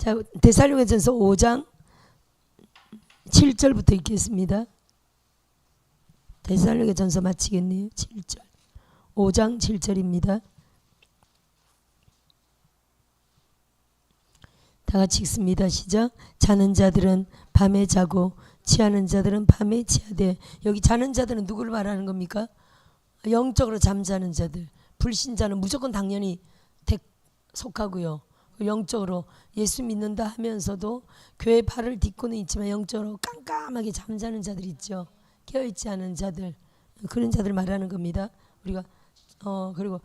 자, 데살로니가전서 5장 7절부터 읽겠습니다. 데살로니가전서 마치겠네요. 7절. 5장 7절입니다. 다 같이 읽습니다. 시작. 자는 자들은 밤에 자고 취하는 자들은 밤에 취하되. 여기 자는 자들은 누구를 말하는 겁니까? 영적으로 잠자는 자들. 불신자는 무조건 당연히 속하고요. 영적으로 예수 믿는다 하면서도 교회 발을 딛고는 있지만 영적으로 깜깜하게 잠자는 자들 있죠. 깨어있지 않은 자들, 그런 자들 말하는 겁니다. 우리가 그리고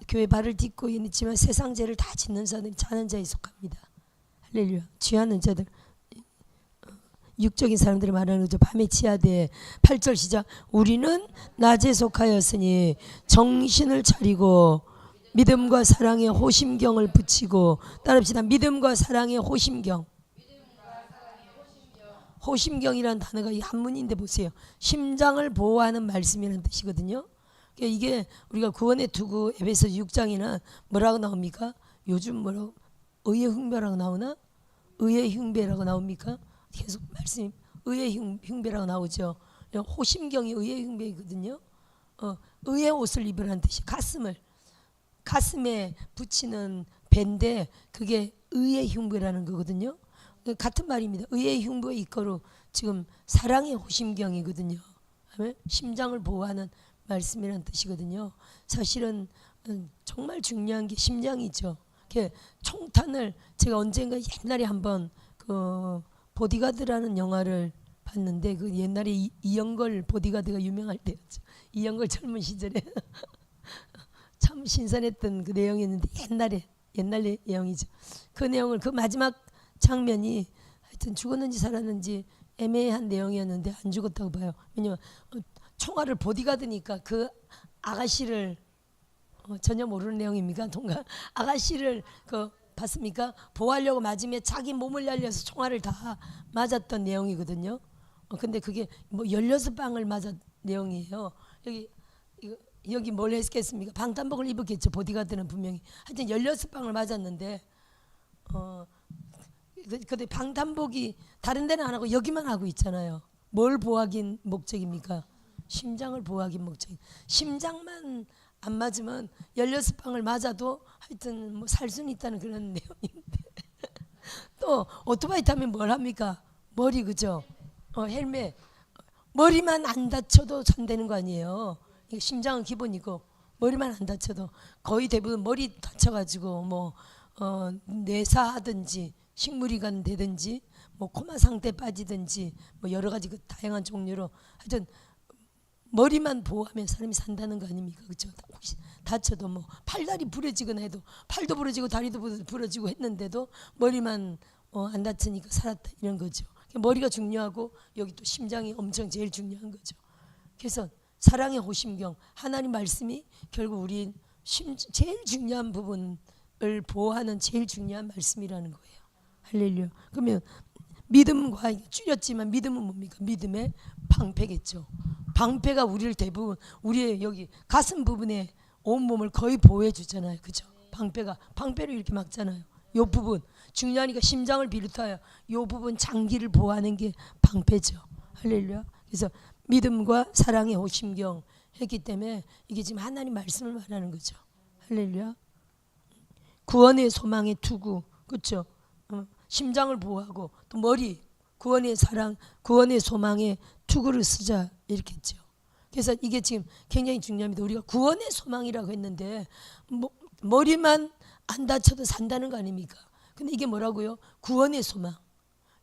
교회 발을 딛고 있지만 세상 죄를 다 짓는 자들이 자는 자에 속합니다. 할렐루야. 취하는 자들, 육적인 사람들을 말하는 거죠. 밤에 취하되. 8절 시작. 우리는 낮에 속하였으니 정신을 차리고 믿음과 사랑의 호심경을 붙이고. 따라합시다. 믿음과 사랑의 호심경. 호심경이라는 단어가 이 한문인데 보세요. 심장을 보호하는 말씀이라는 뜻이거든요. 이게 우리가 구원의 투구 에베소 6장에는 뭐라고 나옵니까? 요즘 뭐라고? 의의 흉배라고 나오나? 의의 흉배라고 나옵니까? 계속 말씀 의의 흉배라고 나오죠. 호심경이 의의 흉배이거든요. 의의 옷을 입으라는 뜻이 가슴에 붙이는 배인데 그게 의의 흉배라는 거거든요. 같은 말입니다. 의의 흉배의 이거로 지금 사랑의 호심경이거든요. 심장을 보호하는 말씀이라는 뜻이거든요. 사실은 정말 중요한 게 심장이죠. 총탄을 제가 언젠가 옛날에 한번 그 보디가드라는 영화를 봤는데 그 옛날에 이영걸 보디가드가 유명할 때였죠. 이영걸 젊은 시절에 참 신선했던 그 내용이었는데 옛날 내용이죠. 그 내용을 그 마지막 장면이 하여튼 죽었는지 살았는지 애매한 내용이었는데 안 죽었다고 봐요. 왜냐면 총알을 보디가드니까 그 아가씨를 전혀 모르는 내용입니까? 동가 아가씨를 봤습니까? 보호하려고 맞으면 자기 몸을 날려서 총알을 다 맞았던 내용이거든요. 근데 그게 뭐 16방을 맞은 내용이에요. 여기 뭘 했겠습니까? 방탄복을 입었겠죠. 보디가드는 분명히. 하여튼 16방을 맞았는데 근데 방탄복이 다른 데는 안 하고 여기만 하고 있잖아요. 뭘 보호하긴 목적입니까? 심장을 보호하긴 목적. 심장만 안 맞으면 16방을 맞아도 하여튼 뭐 살 수는 있다는 그런 내용인데 또 오토바이 타면 뭘 합니까? 머리 그죠? 헬멧. 머리만 안 다쳐도 산다는 거 아니에요. 심장은 기본이고 머리만 안 다쳐도 거의 대부분 머리 다쳐가지고 뭐 뇌사하든지 식물이관 되든지 뭐 코마 상태 빠지든지 뭐 여러 가지 그 다양한 종류로 하여튼 머리만 보호하면 사람이 산다는 거 아닙니까? 그렇죠? 혹시 다쳐도 뭐 팔다리 부러지거나 해도 팔도 부러지고 다리도 부러지고 했는데도 머리만 안 다치니까 살았다 이런 거죠. 머리가 중요하고 여기 또 심장이 엄청 제일 중요한 거죠. 그래서 사랑의 호심경 하나님 말씀이 결국 우리 제일 중요한 부분을 보호하는 제일 중요한 말씀이라는 거예요. 할렐루야. 그러면 믿음과 줄였지만 믿음은 뭡니까? 믿음의 방패겠죠. 방패가 우리를 대부분 우리의 여기 가슴 부분에 온몸을 거의 보호해 주잖아요. 그죠? 방패로 이렇게 막잖아요. 요 부분 중요하니까 심장을 비롯하여 요 부분 장기를 보호하는 게 방패죠. 할렐루야. 그래서 믿음과 사랑의 호심경 했기 때문에 이게 지금 하나님 말씀을 말하는 거죠. 할렐루야. 구원의 소망의 투구, 그렇죠? 심장을 보호하고 또 머리, 구원의 사랑, 구원의 소망의 투구를 쓰자 이렇게 했죠. 그래서 이게 지금 굉장히 중요합니다. 우리가 구원의 소망이라고 했는데 머리만 안 다쳐도 산다는 거 아닙니까? 근데 이게 뭐라고요? 구원의 소망.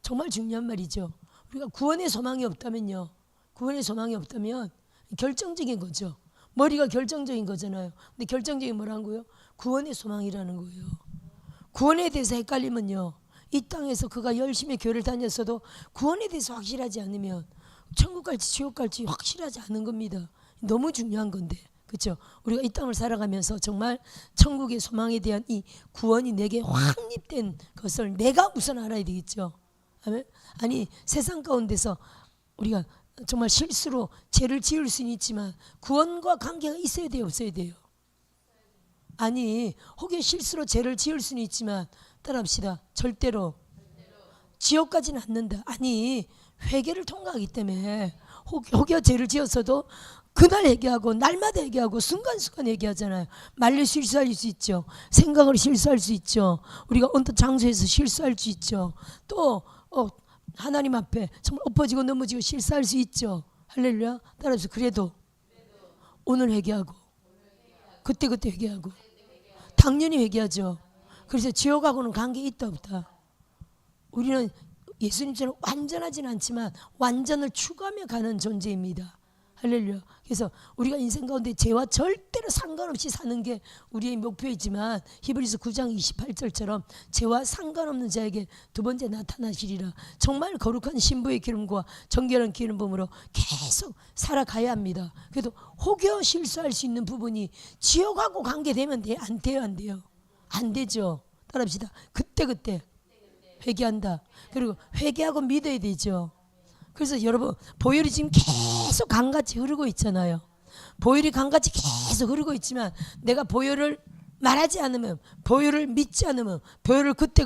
정말 중요한 말이죠. 우리가 구원의 소망이 없다면요. 구원의 소망이 없다면 결정적인 거죠. 머리가 결정적인 거잖아요. 근데 결정적인 뭐라는 거예요? 구원의 소망이라는 거예요. 구원에 대해서 헷갈리면요. 이 땅에서 그가 열심히 교회를 다녔어도 구원에 대해서 확실하지 않으면 천국 갈지 지옥 갈지 확실하지 않은 겁니다. 너무 중요한 건데. 그렇죠? 우리가 이 땅을 살아가면서 정말 천국의 소망에 대한 이 구원이 내게 확립된 것을 내가 우선 알아야 되겠죠. 아니 세상 가운데서 우리가 정말 실수로 죄를 지을 수는 있지만 구원과 관계가 있어야 돼요, 없어야 돼요? 아니 혹여 실수로 죄를 지을 수는 있지만 따라합시다. 절대로 지옥 가지는 않는다. 아니 회개를 통과하기 때문에 혹여 죄를 지었어도 그날 회개하고 날마다 회개하고 순간순간 회개하잖아요. 말로 실수할 수 있죠. 생각을 실수할 수 있죠. 우리가 어떤 장소에서 실수할 수 있죠. 또 하나님 앞에 정말 엎어지고 넘어지고 실수할 수 있죠. 할렐루야. 따라서 그래도 오늘 회개하고 그때 회개하고 당연히 회개하죠. 그래서 지옥하고는 관계 있다 없다. 우리는 예수님처럼 완전하진 않지만 완전을 추구하며 가는 존재입니다. 할렐루야. 그래서 우리가 인생 가운데 죄와 절대로 상관없이 사는 게 우리의 목표이지만 히브리서 9장 28절처럼 죄와 상관없는 자에게 두 번째 나타나시리라. 정말 거룩한 신부의 기름과 정결한 기름 부음으로 계속 살아가야 합니다. 그래도 혹여 실수할 수 있는 부분이 지옥하고 관계되면 돼요? 안 돼요? 안 돼요? 안 되죠. 따라합시다. 그때 회개한다. 그리고 회개하고 믿어야 되죠. 그래서 여러분 보혈이 지금 계속 강같이 흐르고 있잖아요. 보혈이 강같이 계속 흐르고 있지만 내가 보혈을 말하지 않으면, 보혈을 믿지 않으면, 보혈을 그때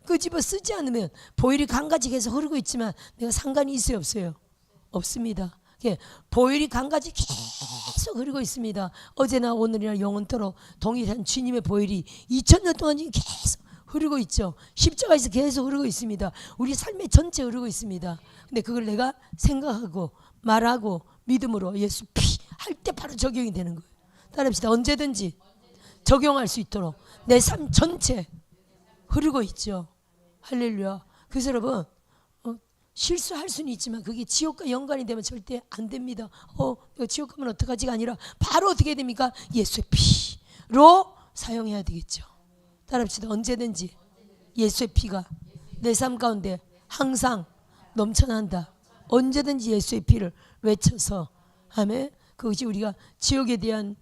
끄집어 쓰지 않으면 보혈이 강같이 계속 흐르고 있지만 내가 상관이 있어요 없어요? 없습니다. 보혈이 강같이 계속 흐르고 있습니다. 어제나 오늘이나 영원토록 동일한 주님의 보혈이 2000년 동안 계속 흐르고 있죠. 십자가에서 계속 흐르고 있습니다. 우리 삶의 전체 흐르고 있습니다. 근데 그걸 내가 생각하고 말하고 믿음으로 예수 피 할 때 바로 적용이 되는 거예요. 따라합시다. 언제든지 적용할 수 있도록 내 삶 전체 흐르고 있죠. 할렐루야. 그래서 여러분 실수할 수는 있지만 그게 지옥과 연관이 되면 절대 안 됩니다. 이거 지옥 가면 어떡하지가 아니라 바로 어떻게 됩니까? 예수의 피로 사용해야 되겠죠. 따라합시다. 언제든지 예수의 피가 내 삶 가운데 항상 넘쳐난다. 언제든지 예수의 피를 외쳐서 아멘. 그것이 우리가 지옥에 대한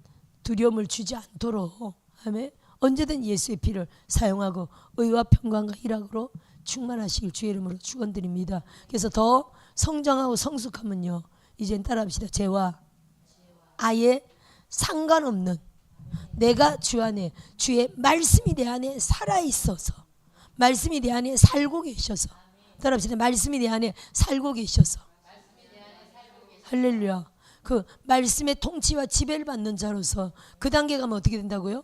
두려움을 주지 않도록 아멘. 언제든 예수의 피를 사용하고 의와 평강과 희락으로 충만하시길 주의 이름으로 축원드립니다. 그래서 더 성장하고 성숙하면요, 이젠 따라합시다. 죄와 아예 상관없는 내가 주 안에 주의 말씀이 내 안에 살아있어서 말씀이 내 안에 살고 계셔서 따라합시다. 말씀이 내 안에 살고 계셔서 할렐루야. 그 말씀의 통치와 지배를 받는 자로서 그 단계 가면 어떻게 된다고요?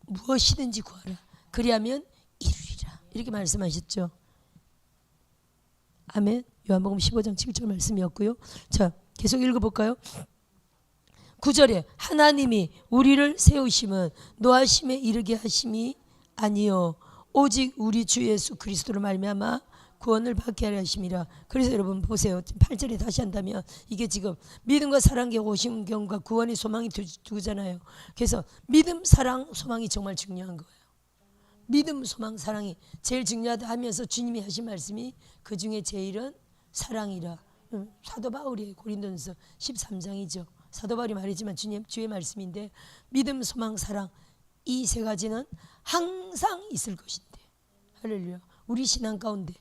무엇이든지 구하라 그리하면 이루리라 이렇게 말씀하셨죠. 아멘. 요한복음 15장 7절 말씀이었고요. 자, 계속 읽어볼까요? 9절에 하나님이 우리를 세우심은 노하심에 이르게 하심이 아니요 오직 우리 주 예수 그리스도로 말미암아 구원을 받게 하려 하심이라. 그래서 여러분 보세요. 8절에 다시 한다면 이게 지금 믿음과 사랑의 오심 경과 구원의 소망이 두잖아요. 그래서 믿음, 사랑, 소망이 정말 중요한 거예요. 믿음, 소망, 사랑이 제일 중요하다 하면서 주님이 하신 말씀이 그 중에 제일은 사랑이라. 사도 바울이 고린도전서 13장이죠. 사도 바울이 말했지만 주의 말씀인데 믿음, 소망, 사랑 이 세 가지는 항상 있을 것인데 할렐루야. 우리 신앙 가운데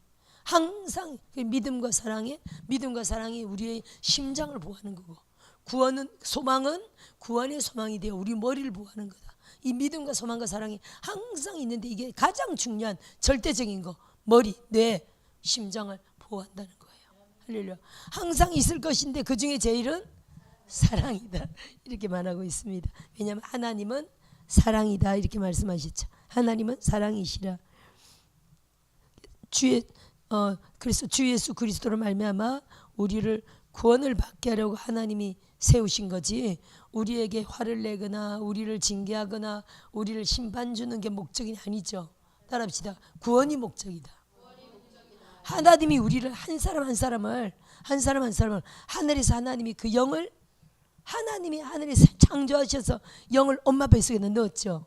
항상 믿음과 사랑이 우리의 심장을 보호하는 거고 구원은 소망은 구원의 소망이 되어 우리 머리를 보호하는 거다. 이 믿음과 소망과 사랑이 항상 있는데 이게 가장 중요한 절대적인 거 머리, 뇌, 심장을 보호한다는 거예요. 할렐루야. 항상 있을 것인데 그 중에 제일은 사랑이다 이렇게 말하고 있습니다. 왜냐하면 하나님은 사랑이다 이렇게 말씀하셨죠. 하나님은 사랑이시라. 그래서 주 예수 그리스도로 말미암아 우리를 구원을 받게 하려고 하나님이 세우신 거지 우리에게 화를 내거나 우리를 징계하거나 우리를 심판 주는 게 목적이 아니죠. 따라합시다. 구원이 목적이다. 하나님이 우리를 한 사람 한 사람을 하늘에서 하나님이 그 영을 하나님이 하늘에서 창조하셔서 영을 엄마 뱃속에 넣었죠.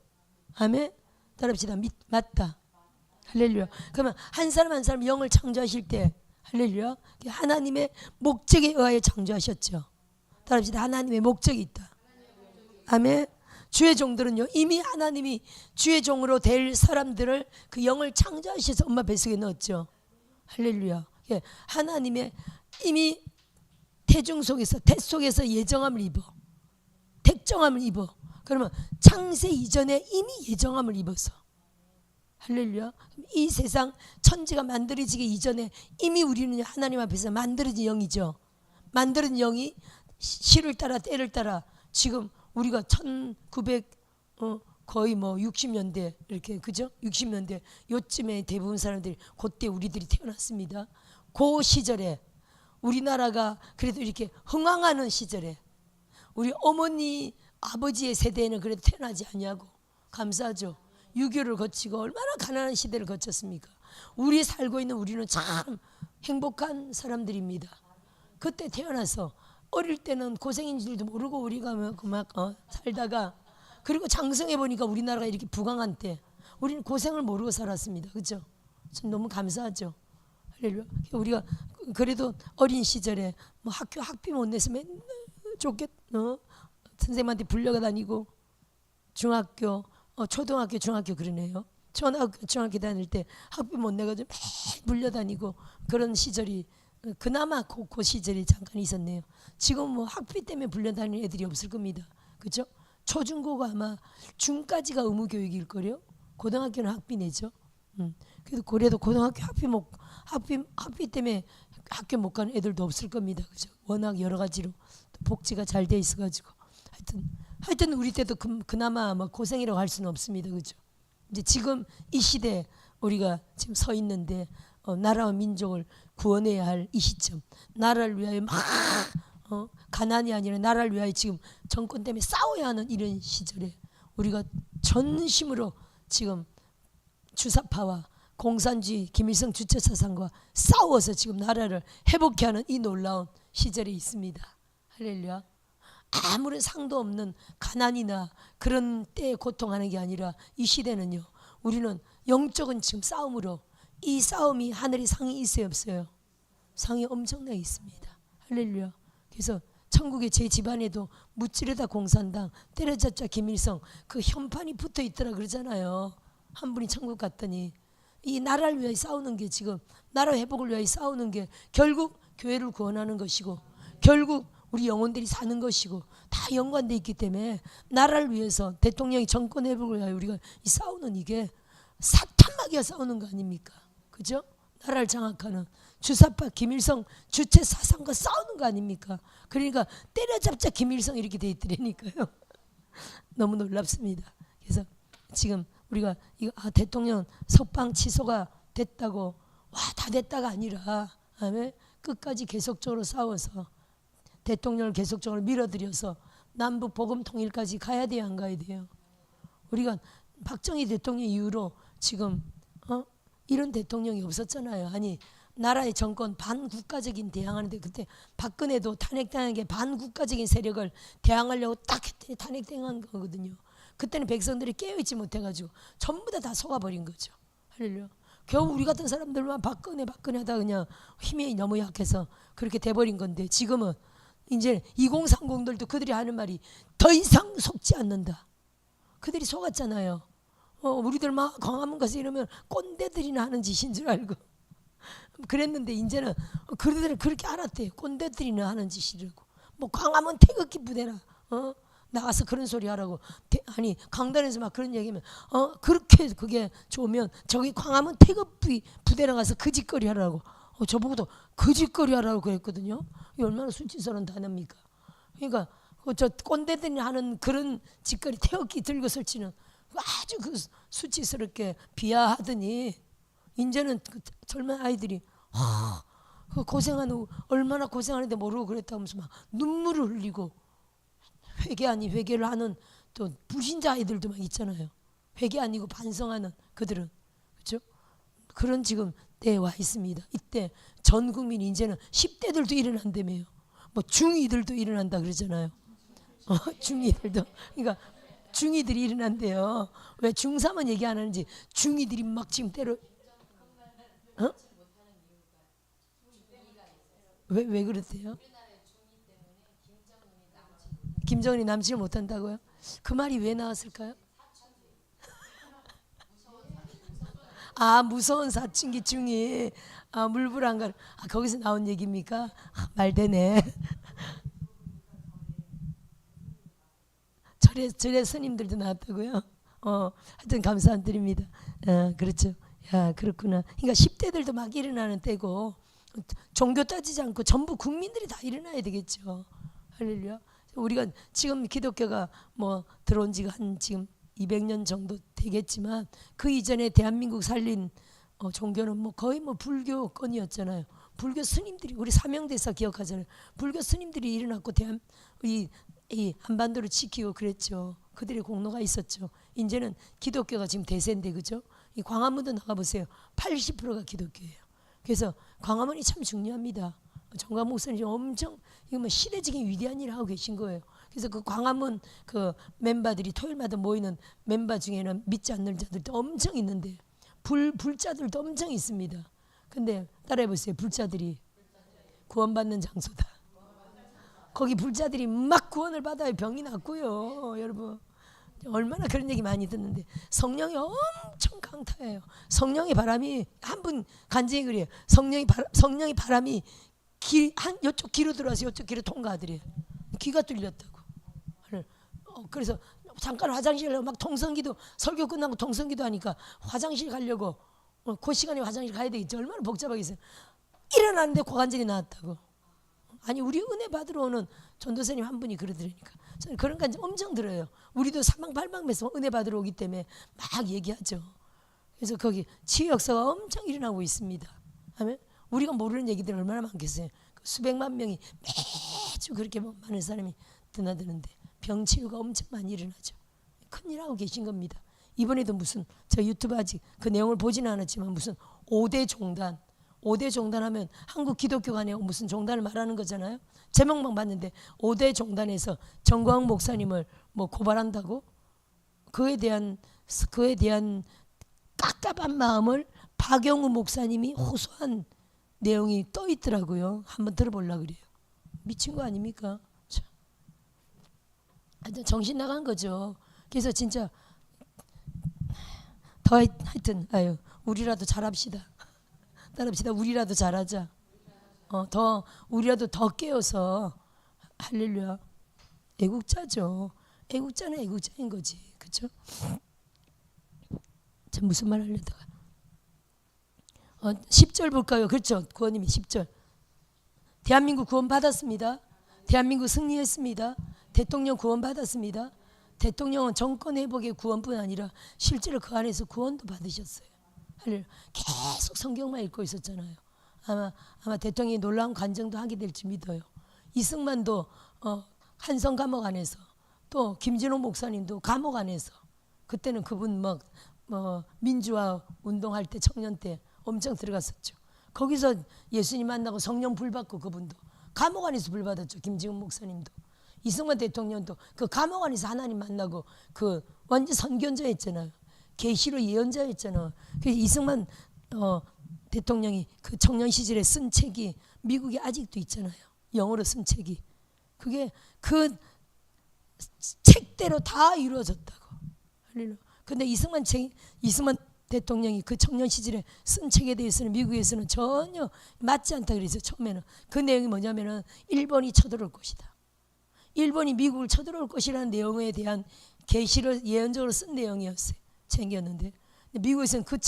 아멘. 따라합시다. 맞다. 할렐루야. 그러면 한 사람 한 사람 영을 창조하실 때 할렐루야. 하나님의 목적에 의하여 창조하셨죠. 따라합시다. 하나님의 목적이 있다. 아멘. 주의 종들은요 이미 하나님이 주의 종으로 될 사람들을 그 영을 창조하셔서 엄마 뱃속에 넣었죠. 할렐루야. 하나님의 이미 태중 속에서 태 속에서 예정함을 입어 택정함을 입어 그러면 창세 이전에 이미 예정함을 입어서, 할렐루야. 이 세상 천지가 만들어지기 이전에 이미 우리는 하나님 앞에서 만들어진 영이죠. 만들어진 영이 시를 따라 때를 따라 지금 우리가 1900 거의 뭐 60년대 이렇게, 그죠? 60년대 요쯤에 대부분 사람들이 그때 우리들이 태어났습니다. 그 시절에 우리나라가 그래도 이렇게 흥황하는 시절에 우리 어머니 아버지의 세대에는 그래도 태어나지 않냐고. 감사하죠. 6.25를 거치고 얼마나 가난한 시대를 거쳤습니까? 우리 살고 있는 우리는 참 행복한 사람들입니다. 그때 태어나서 어릴 때는 고생인 줄도 모르고 우리가 막 살다가, 그리고 장성해 보니까 우리나라가 이렇게 부강한 때 우리는 고생을 모르고 살았습니다. 그렇죠? 참 너무 감사하죠. 할렐루야. 우리가 그래도 어린 시절에 뭐 학교 학비 못 내서 맨날 선생님한테 불려가 다니고, 중학교 초등학교 중학교 그러네요. 초등학교 중학교 다닐 때 학비 못 내가지고 매일 불려다니고 그런 시절이 그나마 그 시절이 잠깐 있었네요. 지금 뭐 학비 때문에 불려다니는 애들이 없을 겁니다. 그렇죠? 초중고가 아마 중까지가 의무교육일 거요. 고등학교는 학비 내죠. 그래도 고등학교 학비 때문에 학교 못 가는 애들도 없을 겁니다. 그죠? 워낙 여러 가지로 복지가 잘 돼 있어가지고 하여튼 우리 때도 그나마 뭐 고생이라고 할 수는 없습니다. 그죠? 이제 지금 이 시대 우리가 지금 서 있는데 나라와 민족을 구원해야 할 이 시점, 나라를 위하여 막 가난이 아니라 나라를 위하여 지금 정권 때문에 싸워야 하는 이런 시절에 우리가 전심으로 지금 주사파와 공산주의 김일성 주체사상과 싸워서 지금 나라를 회복해 하는 이 놀라운 시절에 있습니다. 할렐루야. 아무런 상도 없는 가난이나 그런 때에 고통하는 게 아니라 이 시대는요, 우리는 영적인 지금 싸움으로, 이 싸움이 하늘에 상이 있어요 없어요? 상이 엄청나게 있습니다. 할렐루야. 그래서 천국의 제 집안에도 무찌르다 공산당, 때려잡자 김일성 그 현판이 붙어 있더라 그러잖아요. 한 분이 천국 갔더니 이 나라를 위해 싸우는 게, 지금 나라 회복을 위해 싸우는 게 결국 교회를 구원하는 것이고 결국 우리 영혼들이 사는 것이고 다 연관되어 있기 때문에 나라를 위해서 대통령이 정권 회복을 위하여 우리가 이 싸우는, 이게 사탄마귀와 싸우는 거 아닙니까? 그죠? 나라를 장악하는 주사파 김일성 주체 사상과 싸우는 거 아닙니까? 그러니까 때려잡자 김일성 이렇게 돼 있더라니까요. 너무 놀랍습니다. 그래서 지금 우리가 대통령 석방 취소가 됐다고 다 됐다가 아니라 끝까지 계속적으로 싸워서 대통령을 계속적으로 밀어들여서 남북 복음 통일까지 가야 돼요, 안 가야 돼요? 우리가 박정희 대통령 이후로 지금 이런 대통령이 없었잖아요. 아니, 나라의 정권 반국가적인 대항하는데, 그때 박근혜도 탄핵당한 게 반국가적인 세력을 대항하려고 딱 했더니 탄핵당한 거거든요. 그때는 백성들이 깨어있지 못해가지고 전부 다 속아버린 거죠. 할렐루야. 겨우 우리 같은 사람들만 박근혜 하다 그냥 힘이 너무 약해서 그렇게 돼버린 건데, 지금은 이제 2030들도 그들이 하는 말이 더 이상 속지 않는다. 그들이 속았잖아요. 우리들 막 광화문 가서 이러면 꼰대들이나 하는 짓인 줄 알고 그랬는데, 이제는 그들은 그렇게 알았대요. 꼰대들이나 하는 짓이라고. 뭐 광화문 태극기 부대라 나가서 그런 소리 하라고. 아니, 강단에서 막 그런 얘기하면 그렇게 그게 좋으면 저기 광화문 태극기 부대라 가서 그 짓거리 하라고. 저보고도 그 짓거리 하라고 그랬거든요. 이 얼마나 수치스러운 단어입니까? 그러니까 저 꼰대들이 하는 그런 짓거리, 태극기 들고 설치는 아주 그 수치스럽게 비하하더니, 이제는 그 젊은 아이들이 그 고생하는, 얼마나 고생하는데 모르고 그랬다고 하면서 막 눈물을 흘리고 회개 아닌 회개를 하는 또 불신자 아이들도 막 있잖아요. 회개 아니고 반성하는 그들은, 그렇죠? 그런 지금 때에 와 있습니다. 이때 전 국민이 이제는 10대들도 일어난다며요. 뭐 중2들도 일어난다 그러잖아요. 중2들도, 그러니까 중2들이 일어난대요. 왜 중3은 얘기 안 하는지 중2들이 막 지금 때려. 왜 그랬대요? 김정은이 남지를 못한다고요? 그 말이 왜 나왔을까요? 무서운 사춘기 중이 물불안감. 거기서 나온 얘기입니까? 말 되네. 절에 스님들도 나왔다고요? 하여튼 감사 안 드립니다. 그렇죠. 야, 그렇구나. 그러니까 10대들도 막 일어나는 때고 종교 따지지 않고 전부 국민들이 다 일어나야 되겠죠. 할렐루야. 우리가 지금 기독교가 뭐 들어온 지가 한 지금 200년 정도 되겠지만 그 이전에 대한민국 살린 종교는 뭐 거의 뭐 불교권이었잖아요. 불교 스님들이 우리 사명대사 기억하잖아요. 불교 스님들이 일어났고 이 한반도를 지키고 그랬죠. 그들의 공로가 있었죠. 이제는 기독교가 지금 대세인데 그죠? 이 광화문도 나가보세요. 80%가 기독교예요. 그래서 광화문이 참 중요합니다. 정광 목사님 엄청 이거 뭐 시대적인 위대한 일을 하고 계신 거예요. 그래서 그 광화문 그 멤버들이 토요일마다 모이는 멤버 중에는 믿지 않는 자들도 엄청 있는데 불자들도 엄청 있습니다. 근데 따라해보세요. 불자들이 구원받는 장소다. 거기 불자들이 막 구원을 받아요. 병이 낫고요. 여러분 얼마나 그런 얘기 많이 듣는데 성령이 엄청 강타해요. 성령의 바람이 한 분 간증이 그래요. 성령의 바람이 이쪽 귀로 들어와서 이쪽 귀로 통과하더래요. 귀가 뚫렸다고. 그래서 잠깐 화장실 가려고 막 통성기도 설교 끝나고 통성기도 하니까 화장실 가려고 그 시간에 화장실 가야 되겠지. 얼마나 복잡하겠어요. 일어나는데 고관절이 나왔다고. 아니 우리 은혜 받으러 오는 전도사님 한 분이 그러더라니까. 저는 그런 간증 엄청 들어요. 우리도 사방팔방에서 은혜 받으러 오기 때문에 막 얘기하죠. 그래서 거기 치유 역사가 엄청 일어나고 있습니다. 아멘. 우리가 모르는 얘기들 얼마나 많겠어요. 수백만 명이 매주 그렇게 많은 사람이 드나드는데 병 치유가 엄청 많이 일어나죠. 큰일 하고 계신 겁니다. 이번에도 무슨 저 유튜브 아직 그 내용을 보지는 않았지만 무슨 5대 종단 5대 종단하면 한국 기독교가 무슨 종단을 말하는 거잖아요. 제목만 봤는데 5대 종단에서 정광 목사님을 뭐 고발한다고 그에 대한 깝깝한 마음을 박영우 목사님이 호소한 내용이 떠 있더라고요. 한번 들어보려고 그래요. 미친 거 아닙니까? 참. 하여튼 정신 나간 거죠. 그래서 진짜 더 하여튼 우리라도 잘합시다. 따라합시다. 우리라도 잘하자. 우리라도 더 깨어서 할렐루야. 애국자죠. 애국자는 애국자인 거지. 그렇죠? 저 무슨 말 하려다가 10절 볼까요? 그렇죠. 구원님이 10절. 대한민국 구원 받았습니다. 대한민국 승리했습니다. 대통령 구원 받았습니다. 대통령은 정권 회복의 구원뿐 아니라 실제로 그 안에서 구원도 받으셨어요. 계속 성경만 읽고 있었잖아요. 아마 대통령이 놀라운 간증도 하게 될지 믿어요. 이승만도 한성 감옥 안에서 또 김진호 목사님도 감옥 안에서 그때는 그분 민주화 운동할 때 청년 때 엄청 들어갔었죠. 거기서 예수님 만나고 성령 불 받고 그분도 감옥 안에서 불 받았죠. 김지훈 목사님도. 이승만 대통령도 그 감옥 안에서 하나님 만나고 그 완전 선견자였잖아요. 계시로 예언자였잖아요. 그래서 이승만 대통령이 그 청년 시절에 쓴 책이 미국에 아직도 있잖아요. 영어로 쓴 책이. 그게 그 책대로 다 이루어졌다고. 근데 이승만 대통령이 그 청년 시절에 쓴 책에 대해서는 미국에서는 전혀 맞지 않다 그랬어요. 처음에는. 그 내용이 뭐냐면은 일본이 쳐들어올 것이다. 일본이 미국을 쳐들어올 것이라는 내용에 대한 계시를 예언적으로 쓴 내용이었어요. 챙겼는데 미국에서는 그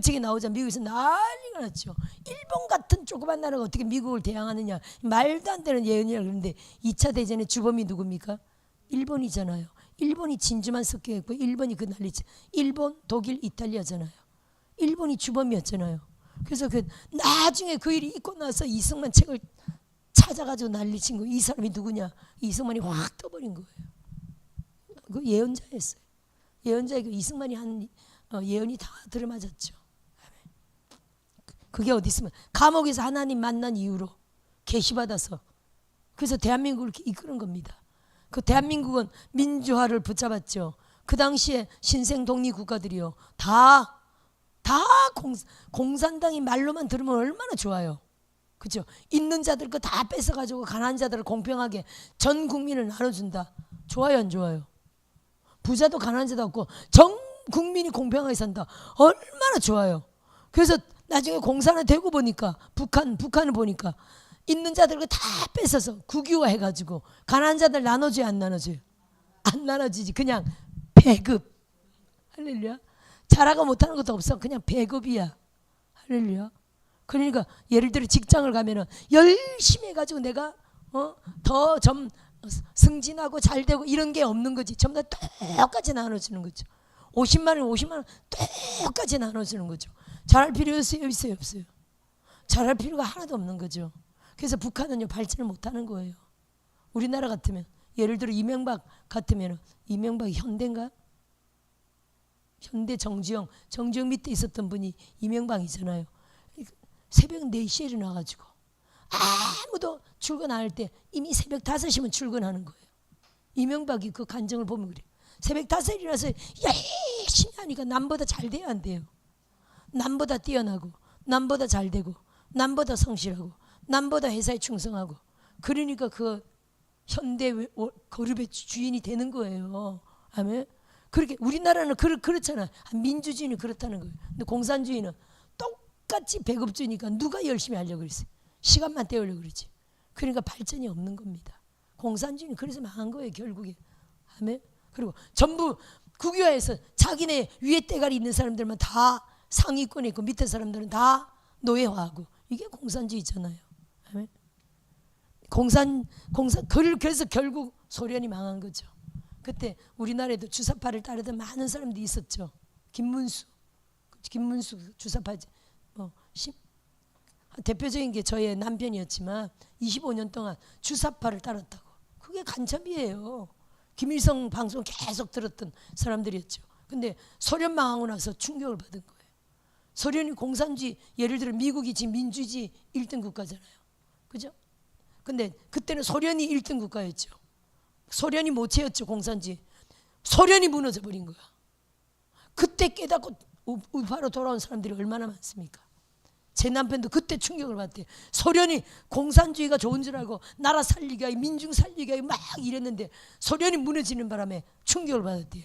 책이 나오자 미국에서 난리가 났죠. 일본 같은 조그만 나라가 어떻게 미국을 대항하느냐. 말도 안 되는 예언이라고 그러는데 2차 대전의 주범이 누굽니까? 일본이잖아요. 일본이 진주만 섞여 있고 일본이 그 난리지. 일본, 독일, 이탈리아잖아요. 일본이 주범이었잖아요. 그래서 나중에 그 일이 있고 나서 이승만 책을 찾아가지고 난리친 거. 이 사람이 누구냐? 이승만이 확 떠버린 거예요. 그 예언자였어요. 예언자의 그 이승만이 한 예언이 다 들어맞았죠. 그게 어디 있으면 감옥에서 하나님 만난 이후로 계시받아서 그래서 대한민국을 이렇게 이끄는 겁니다. 그 대한민국은 민주화를 붙잡았죠. 그 당시에 신생 독립 국가들이요. 다 공산당이 말로만 들으면 얼마나 좋아요. 그죠? 있는 자들 거 다 뺏어가지고 가난한 자들을 공평하게 전 국민을 나눠준다. 좋아요, 안 좋아요? 부자도 가난한 자도 없고 전 국민이 공평하게 산다. 얼마나 좋아요. 그래서 나중에 공산화 되고 보니까 북한을 보니까 있는 자들 거 다 뺏어서 국유화 해가지고 가난한 자들 나눠줘요, 안 나눠줘요? 안 나눠주지. 그냥 배급. 할렐루야. 잘하고 못하는 것도 없어. 그냥 배급이야. 할렐루야. 그러니까 예를 들어 직장을 가면은 열심히 해가지고 내가 더 좀 승진하고 잘되고 이런 게 없는 거지. 전부 다 똑같이 나눠주는 거죠. 50만 원 똑같이 나눠주는 거죠. 잘할 필요 있어요? 없어요? 잘할 필요가 하나도 없는 거죠. 그래서 북한은요 발전을 못하는 거예요. 우리나라 같으면 예를 들어 이명박 같으면 이명박이 현대인가? 현대 정주영 밑에 있었던 분이 이명박이잖아요. 새벽 4시에 일어나가지고 아무도 출근 안 할 때 이미 새벽 5시면 출근하는 거예요. 이명박이 그 간증을 보면 그래요. 새벽 5시에 일어나서 열심히 하니까 남보다 잘 돼야 안 돼요. 남보다 뛰어나고 남보다 잘 되고 남보다 성실하고 남보다 회사에 충성하고 그러니까 그 현대 그룹의 주인이 되는 거예요. 아멘. 그렇게 우리나라는 그렇잖아. 민주주의는 그렇다는 거예요. 근데 공산주의는 똑같이 배급주니까 누가 열심히 하려고 그랬어요. 시간만 때우려고 그러지. 그러니까 발전이 없는 겁니다. 공산주의는 그래서 망한 거예요 결국에. 아멘. 그리고 전부 국유화해서 자기네 위에 때가리 있는 사람들만 다 상위권에 있고 밑에 사람들은 다 노예화하고 이게 공산주의잖아요. 아멘. 그래서 결국 소련이 망한 거죠. 그때 우리나라에도 주사파를 따르던 많은 사람들이 있었죠. 김문수 주사파 대표적인 게 저의 남편이었지만 25년 동안 주사파를 따랐다고. 그게 간첩이에요. 김일성 방송 계속 들었던 사람들이었죠. 근데 소련 망하고 나서 충격을 받은 거예요. 소련이 공산주의, 예를 들어 미국이 지금 민주주의 1등 국가잖아요. 그죠? 근데 그때는 소련이 1등 국가였죠. 소련이 못 채웠죠. 공산주의. 소련이 무너져 버린 거야. 그때 깨닫고 우파로 돌아온 사람들이 얼마나 많습니까? 제 남편도 그때 충격을 받대요. 소련이 공산주의가 좋은 줄 알고 나라 살리기 위해 민중 살리기 위해 막 이랬는데 소련이 무너지는 바람에 충격을 받았대요.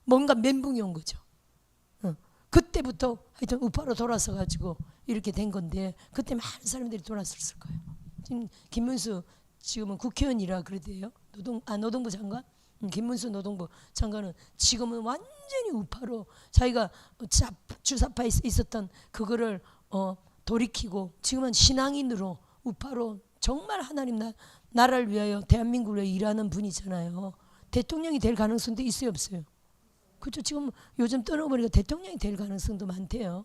뭔가 멘붕이 온 거죠. 그때부터 하여튼 우파로 돌아서 가지고 이렇게 된 건데 그때 많은 사람들이 돌아섰을 거예요. 지금 김문수 지금은 국회의원이라 그러대요. 노동부 장관? 김문수 노동부 장관은 지금은 완전히 우파로 자기가 주사파에 있었던 그거를 돌이키고 지금은 신앙인으로 우파로 정말 하나님 나라를 위하여 대한민국을 위하여 일하는 분이잖아요. 대통령이 될 가능성도 있어요 없어요? 그렇죠. 지금 요즘 떠나보니까 대통령이 될 가능성도 많대요.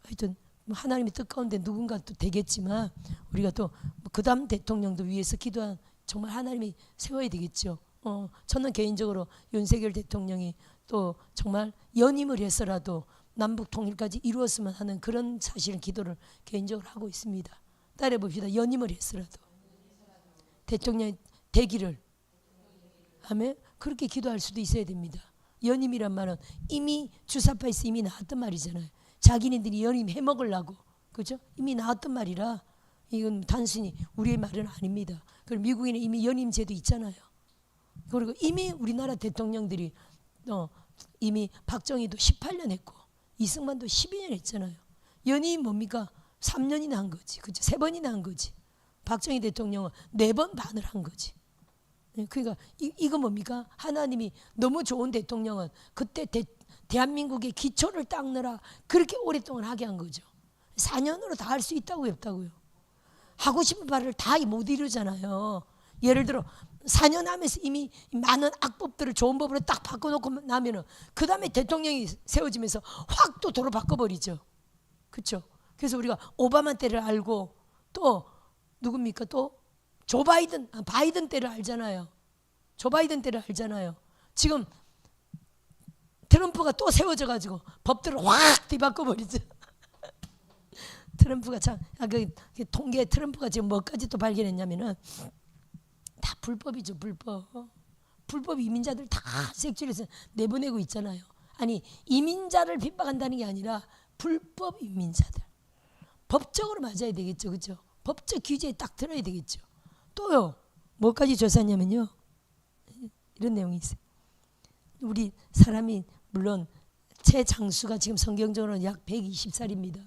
하여튼 하나님의 뜻 가운데 누군가 또 되겠지만 우리가 또 그 다음 대통령도 위해서 기도한 정말 하나님이 세워야 되겠죠. 저는 개인적으로 윤석열 대통령이 또 정말 연임을 해서라도 남북 통일까지 이루었으면 하는 그런 사실은 기도를 개인적으로 하고 있습니다. 따라해 봅시다. 연임을 했어라도 대통령이 되기를. 아멘. 그렇게 기도할 수도 있어야 됩니다. 연임이란 말은 이미 주사파에서 이미 나왔던 말이잖아요. 자기네들이 연임 해먹으려고. 그죠? 이미 나왔던 말이라 이건 단순히 우리의 말은 아닙니다. 그리고 미국에는 이미 연임제도 있잖아요. 그리고 이미 우리나라 대통령들이 이미 박정희도 18년 했고 이승만도 12년 했잖아요. 연임이 뭡니까? 3년이나 한 거지. 그죠? 3번이나 한 거지. 박정희 대통령은 4번 반을 한 거지. 그러니까 이거 뭡니까? 하나님이 너무 좋은 대통령은 그때 대한민국의 기초를 닦느라 그렇게 오랫동안 하게 한 거죠. 4년으로 다 할 수 있다고요, 없다고요? 하고 싶은 말을 다 못 이루잖아요. 예를 들어 4년 하면서 이미 많은 악법들을 좋은 법으로 딱 바꿔놓고 나면은 그 다음에 대통령이 세워지면서 확 또 도로 바꿔버리죠. 그렇죠? 그래서 우리가 오바마 때를 알고 또 누굽니까? 또 바이든 때를 알잖아요. 조 바이든 때를 알잖아요. 지금 트럼프가 또 세워져 가지고 법들을 확 뒤바꿔버리죠. 트럼프가 참 그 통계 트럼프가 지금 뭐까지 또 발견했냐면은 다 불법이죠. 불법 이민자들 다 색출해서 내보내고 있잖아요. 아니 이민자를 핍박한다는 게 아니라 불법 이민자들 법적으로 맞아야 되겠죠. 그렇죠? 법적 규제에 딱 들어야 되겠죠. 또요 뭐까지 조사했냐면요 이런 내용이 있어요. 우리 사람이 물론 최장수가 지금 성경적으로는 약 120살입니다.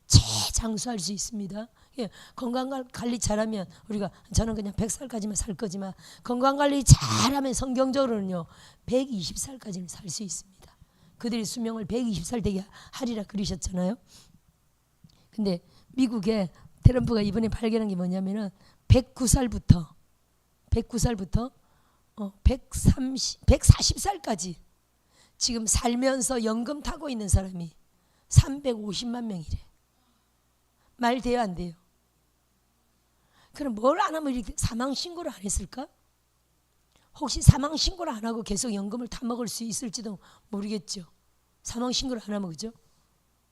최장수할 수 있습니다. 예, 건강 관리 잘하면 우리가 저는 그냥 100살까지만 살 거지만 건강 관리 잘하면 성경적으로는요 120살까지는 살 수 있습니다. 그들의 수명을 120살 되게 하리라 그러셨잖아요. 근데 미국에 트럼프가 이번에 발견한 게 뭐냐면은 109살부터 140살까지 지금 살면서 연금 타고 있는 사람이 350만 명이래. 말 돼요 안 돼요? 그럼 뭘 안 하면 이렇게 사망 신고를 안 했을까? 혹시 사망 신고를 안 하고 계속 연금을 타먹을 수 있을지도 모르겠죠. 사망 신고를 안 하면 그죠?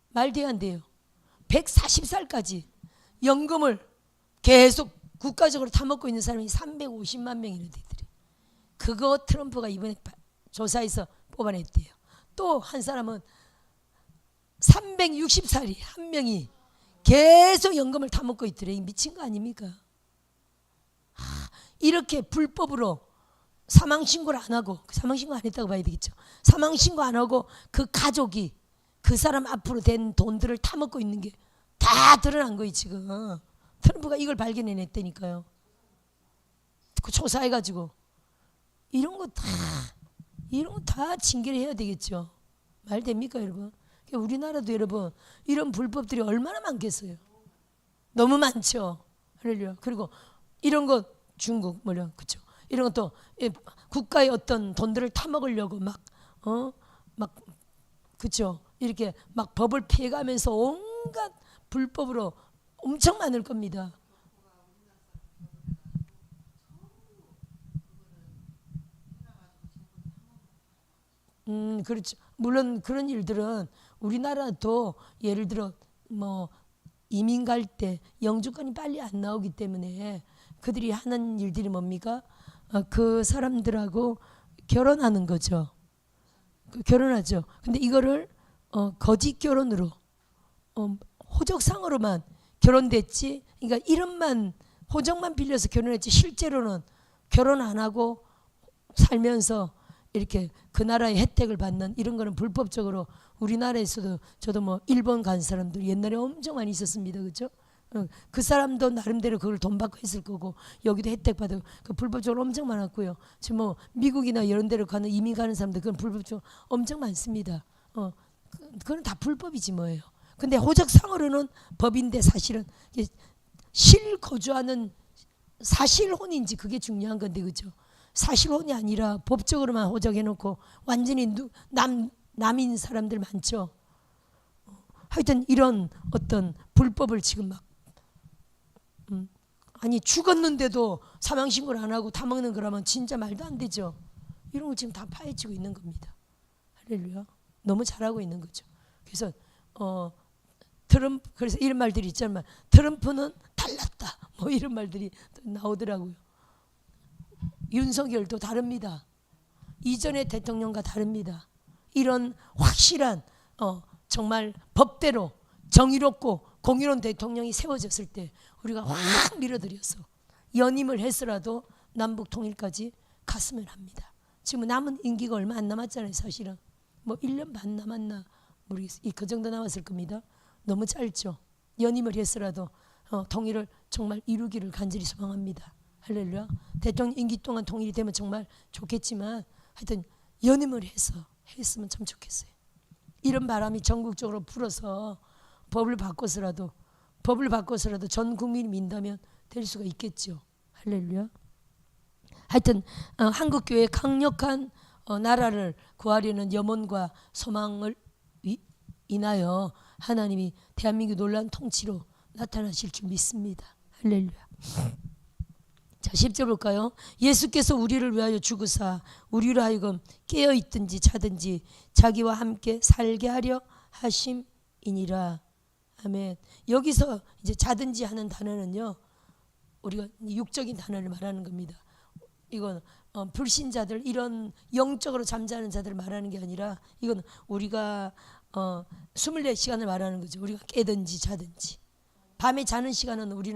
말 돼요 안 돼요? 140살까지 연금을 계속 국가적으로 타먹고 있는 사람이 350만 명이나 되더래. 그거 트럼프가 이번에 조사해서 뽑아냈대요. 또 한 사람은 360살이 한 명이 계속 연금을 타먹고 있더래. 미친 거 아닙니까? 이렇게 불법으로 사망신고를 안 하고, 사망신고 안 했다고 봐야 되겠죠. 사망신고 안 하고 그 가족이 그 사람 앞으로 된 돈들을 타먹고 있는 게 다 드러난 거예요 지금. 트럼프가 이걸 발견해냈다니까요. 그 조사해가지고 이런 거 다 징계를 해야 되겠죠. 말 됩니까 여러분? 우리나라도 여러분 이런 불법들이 얼마나 많겠어요. 너무 많죠. 할렐루야. 그리고 이런 거 중국 그렇죠. 이런 것도 국가의 어떤 돈들을 타먹으려고 막 그렇죠. 이렇게 막 법을 피해가면서 온갖 불법으로 엄청 많을 겁니다. 그렇죠. 물론 그런 일들은 우리나라도 예를 들어 뭐 이민 갈 때 영주권이 빨리 안 나오기 때문에 그들이 하는 일들이 뭡니까? 그 사람들하고 결혼하는 거죠. 결혼하죠. 근데 이거를 거짓 결혼으로 호적상으로만 결혼됐지. 그러니까 이름만 호적만 빌려서 결혼했지 실제로는 결혼 안 하고 살면서 이렇게 그 나라의 혜택을 받는 이런 거는 불법적으로 우리나라에서도 저도 뭐 일본 간 사람들 옛날에 엄청 많이 있었습니다. 그렇죠? 그 사람도 나름대로 그걸 돈 받고 했을 거고 여기도 혜택 받고 그 불법적으로 엄청 많았고요. 지금 뭐 미국이나 이런 데로 가는 이민 가는 사람들 그건 불법적으로 엄청 많습니다. 그건 다 불법이지 뭐예요. 근데 호적상으로는 법인데 사실은 실거주하는 사실혼인지 그게 중요한 건데 그죠? 사실혼이 아니라 법적으로만 호적해놓고 완전히 남인 사람들 많죠. 하여튼 이런 어떤 불법을 지금 막 아니 죽었는데도 사망신고를 안 하고 다 먹는 거라면 진짜 말도 안 되죠. 이런 거 지금 다 파헤치고 있는 겁니다. 할렐루야. 너무 잘하고 있는 거죠. 그래서 그래서 이런 말들이 있잖아요. 트럼프는 달랐다. 뭐 이런 말들이 나오더라고요. 윤석열도 다릅니다. 이전의 대통령과 다릅니다. 이런 확실한 정말 법대로 정의롭고 공의로운 대통령이 세워졌을 때 우리가 확 밀어들여서 연임을 해서라도 남북 통일까지 갔으면 합니다. 지금 남은 임기가 얼마 안 남았잖아요. 사실은 뭐 1년 반 남았나 모르겠어요. 그 정도 남았을 겁니다. 너무 짧죠. 연임을 해서라도 통일을 정말 이루기를 간절히 소망합니다. 할렐루야. 대통령 임기 동안 통일이 되면 정말 좋겠지만 하여튼 연임을 했으면 참 좋겠어요. 이런 바람이 전국적으로 불어서 법을 바꿔서라도 전 국민이 민다면 될 수가 있겠죠. 할렐루야. 하여튼 한국 교회의 강력한 나라를 구하려는 염원과 소망을 인하여 하나님이 대한민국 놀라운 통치로 나타나실 줄 믿습니다. 할렐루야. 자 10절 볼까요? 예수께서 우리를 위하여 죽으사 우리로 하여금 깨어있든지 자든지 자기와 함께 살게 하려 하심이니라. 아멘. 여기서 이제 자든지 하는 단어는요 우리가 육적인 단어를 말하는 겁니다. 이건 불신자들 이런 영적으로 잠자는 자들을 말하는 게 아니라 이건 우리가 24시간을 말하는 거죠. 우리가 깨든지 자든지 밤에 자는 시간은 우리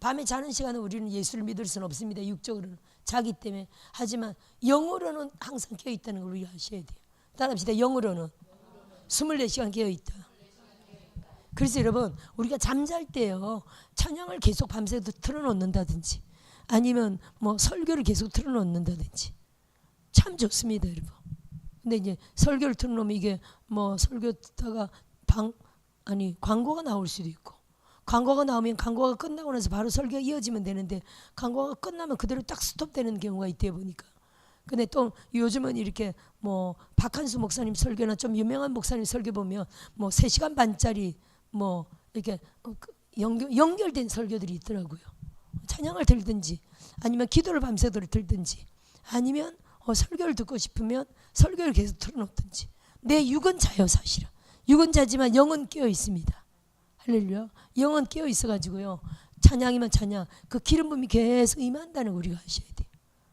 밤에 자는 시간은 우리는 예수를 믿을 수는 없습니다. 육적으로는 자기 때문에. 하지만 영으로는 항상 깨어 있다는 걸 우리가 아셔야 돼요. 따라합시다. 영으로는 24시간 깨어 있다. 그래서 여러분 우리가 잠잘 때요 찬양을 계속 밤새도록 틀어놓는다든지 아니면 뭐 설교를 계속 틀어놓는다든지 참 좋습니다 여러분. 근데 이제 설교를 틀어놓으면 이게 뭐 설교 듣다가 광고가 나올 수도 있고, 광고가 나오면 광고가 끝나고 나서 바로 설교가 이어지면 되는데 광고가 끝나면 그대로 딱 스톱되는 경우가 있대 보니까. 근데 또 요즘은 이렇게 뭐 박한수 목사님 설교나 좀 유명한 목사님 설교 보면 뭐 3시간 반짜리 뭐 이렇게 연결된 설교들이 있더라고요. 찬양을 들든지 아니면 기도를 밤새도록 들든지 아니면 설교를 듣고 싶으면 설교를 계속 틀어놓든지. 내 육은 자요 사실은. 육은 자지만 영은 깨어 있습니다. 할렐루야. 영은 깨어 있어가지고요. 찬양이면 찬양, 그 기름 부음이 계속 임한다는 거 우리가 아셔야 돼요.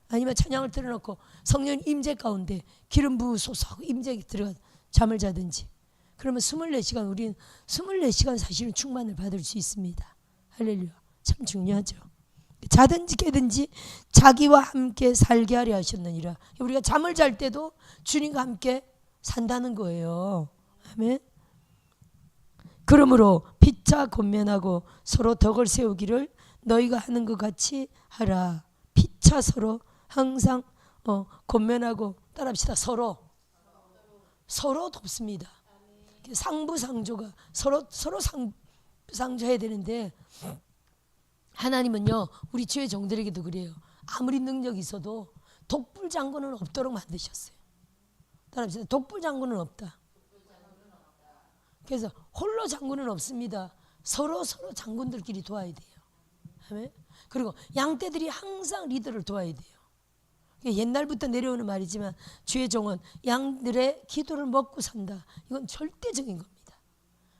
아니면 찬양을 틀어놓고 성령 임재 가운데 기름 부으소서 하고 임재 들어가 잠을 자든지. 그러면 24시간 우리는 24시간 사실은 충만을 받을 수 있습니다. 할렐루야. 참 중요하죠. 자든지 깨든지 자기와 함께 살게 하려 하셨느니라. 우리가 잠을 잘 때도 주님과 함께 산다는 거예요. 아멘. 그러므로 피차 권면하고 서로 덕을 세우기를 너희가 하는 것 같이 하라. 피차 서로 항상 권면하고 따라합시다. 서로 돕습니다. 상부상조가 서로 상부상조해야 되는데 하나님은요 우리 주의 종들에게도 그래요. 아무리 능력이 있어도 독불장군은 없도록 만드셨어요. 따라합시다. 독불장군은 없다. 그래서 홀로 장군은 없습니다. 서로 장군들끼리 도와야 돼요. 아멘. 그리고 양떼들이 항상 리더를 도와야 돼요. 옛날부터 내려오는 말이지만 주의 종은 양들의 기도를 먹고 산다. 이건 절대적인 겁니다.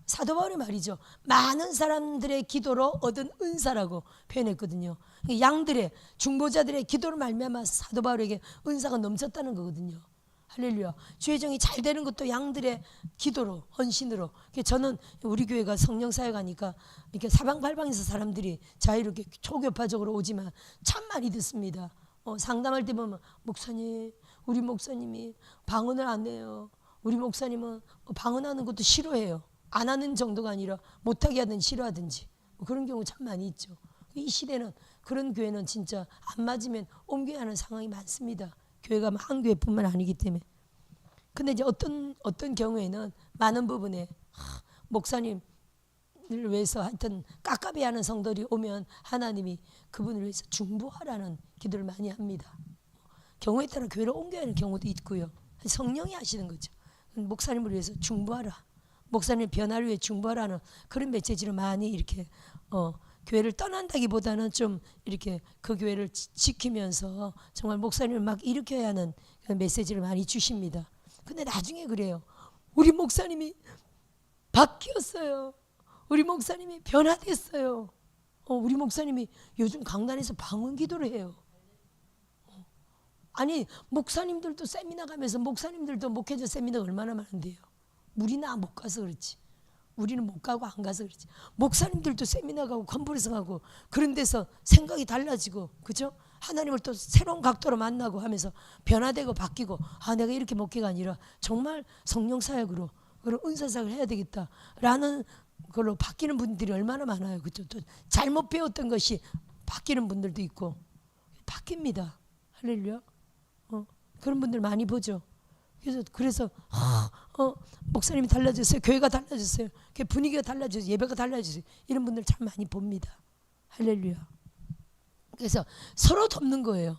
사도 바울이 말이죠. 많은 사람들의 기도로 얻은 은사라고 표현했거든요. 양들의 중보자들의 기도를 말미암아 사도 바울에게 은사가 넘쳤다는 거거든요. 할렐루야. 주의 종이 잘 되는 것도 양들의 기도로, 헌신으로. 저는 우리 교회가 성령사역하니까 이렇게 사방팔방에서 사람들이 자유롭게 초교파적으로 오지만 참 많이 듣습니다. 상담할 때 보면 목사님, 우리 목사님이 방언을 안 해요. 우리 목사님은 방언하는 것도 싫어해요. 안 하는 정도가 아니라 못하게 하든 싫어하든지 그런 경우 참 많이 있죠. 이 시대는 그런 교회는 진짜 안 맞으면 옮겨야 하는 상황이 많습니다. 교회가 한 교회뿐만 아니기 때문에. 근데 이제 어떤 경우에는 많은 부분에 목사님을 위해서 하여튼 깝깝해하는 성도들이 오면 하나님이 그분을 위해서 중보하라는 기도를 많이 합니다. 경우에 따라 교회를 옮겨야 하는 경우도 있고요. 성령이 하시는 거죠. 목사님을 위해서 중보하라. 목사님 변화를 위해 중보하라는 그런 메시지를 많이 이렇게 교회를 떠난다기보다는 좀 이렇게 그 교회를 지키면서 정말 목사님을 막 일으켜야 하는 그런 메시지를 많이 주십니다. 근데 나중에 그래요. 우리 목사님이 바뀌었어요. 우리 목사님이 변화됐어요. 우리 목사님이 요즘 강단에서 방언 기도를 해요. 아니 목사님들도 세미나 가면서 목사님들도 목회자 세미나 얼마나 많은데요. 우리는 못 가서 그렇지. 우리는 못 가고 안 가서 그렇지. 목사님들도 세미나 가고 컨퍼런스 가고 그런 데서 생각이 달라지고 그죠? 하나님을 또 새로운 각도로 만나고 하면서 변화되고 바뀌고 내가 이렇게 목회가 아니라 정말 성령 사역으로 그런 은사 사역을 해야 되겠다라는 걸로 바뀌는 분들이 얼마나 많아요. 그죠? 또 잘못 배웠던 것이 바뀌는 분들도 있고 바뀝니다. 할렐루야. 그런 분들 많이 보죠. 그래서 목사님이 달라졌어요. 교회가 달라졌어요. 분위기가 달라졌어요. 예배가 달라졌어요. 이런 분들 참 많이 봅니다. 할렐루야. 그래서 서로 돕는 거예요.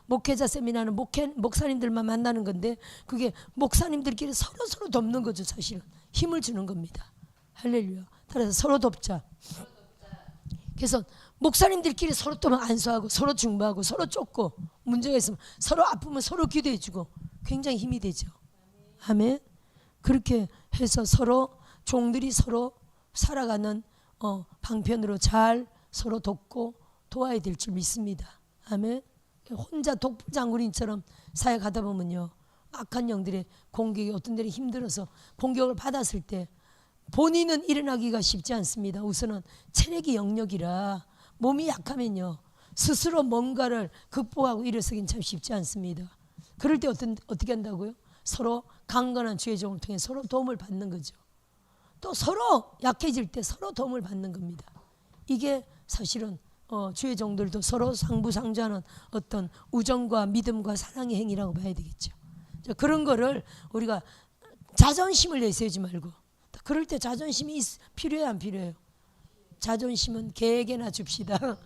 목회자 세미나는 목사님들만 만나는 건데 그게 목사님들끼리 서로 돕는 거죠. 사실은 힘을 주는 겁니다. 할렐루야. 따라서 서로 돕자. 그래서 목사님들끼리 서로 또 안수하고 서로 중보하고 서로 쫓고 문제가 있으면 서로 아프면 서로 기도해주고 굉장히 힘이 되죠. 아멘. 그렇게 해서 서로 종들이 서로 살아가는 방편으로 잘 서로 돕고 도와야 될 줄 믿습니다. 아멘. 혼자 독불장군인처럼 사역하다 보면요 악한 영들의 공격이 어떤 데는 힘들어서 공격을 받았을 때 본인은 일어나기가 쉽지 않습니다. 우선은 체력이 영역이라 몸이 약하면요 스스로 뭔가를 극복하고 일어서긴 참 쉽지 않습니다. 그럴 때 어떻게 한다고요? 서로 강건한 주의 종을 통해 서로 도움을 받는 거죠. 또 서로 약해질 때 서로 도움을 받는 겁니다. 이게 사실은 주의 종들도 서로 상부상조하는 어떤 우정과 믿음과 사랑의 행위라고 봐야 되겠죠. 그런 거를 우리가 자존심을 내세우지 말고, 그럴 때 자존심이 필요해요, 안 필요해요? 자존심은 개에게나 줍시다.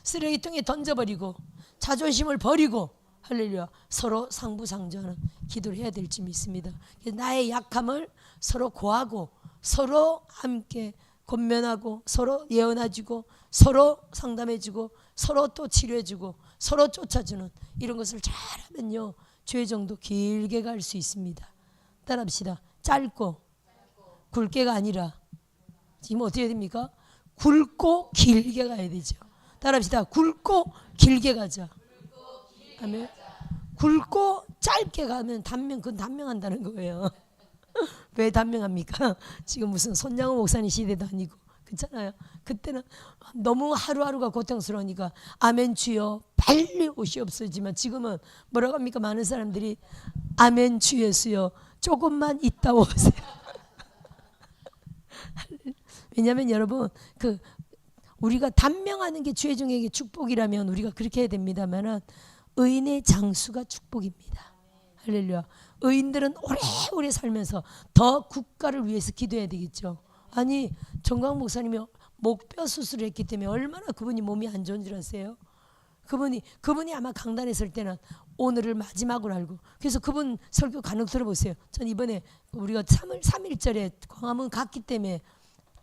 쓰레기통에 던져버리고 자존심을 버리고, 할렐루야, 서로 상부상조하는 기도를 해야 될지 믿습니다. 나의 약함을 서로 고하고 서로 함께 권면하고 서로 예언해주고 서로 상담해주고 서로 또 치료해주고 서로 쫓아주는 이런 것을 잘하면요, 주의 정도 길게 갈 수 있습니다. 따라합시다. 짧고 굵게가 아니라 지금 어떻게 됩니까? 굵고 길게 가야 되죠. 따라합시다. 굵고 길게 가자. 아멘. 굵고 짧게 가면 그건 단명한다는 거예요. 왜 단명합니까? 지금 무슨 손양호 목사님 시대도 아니고, 그렇잖아요. 그때는 너무 하루하루가 고통스러우니까 아멘 주여 빨리 오시옵소지만, 지금은 뭐라고 합니까? 많은 사람들이 아멘 주 예수여 조금만 있다 오세요. 왜냐하면 여러분, 우리가 단명하는 게 주의 종에게 축복이라면 우리가 그렇게 해야 됩니다만은, 의인의 장수가 축복입니다. 할렐루야. 의인들은 오래오래 살면서 더 국가를 위해서 기도해야 되겠죠. 아니, 정광 목사님이 목뼈 수술을 했기 때문에 얼마나 그분이 몸이 안 좋은 줄 아세요? 그분이 아마 강단에 설 때는 오늘을 마지막으로 알고, 그래서 그분 설교 간혹 들어보세요. 전 이번에 우리가 3일절에 광화문 갔기 때문에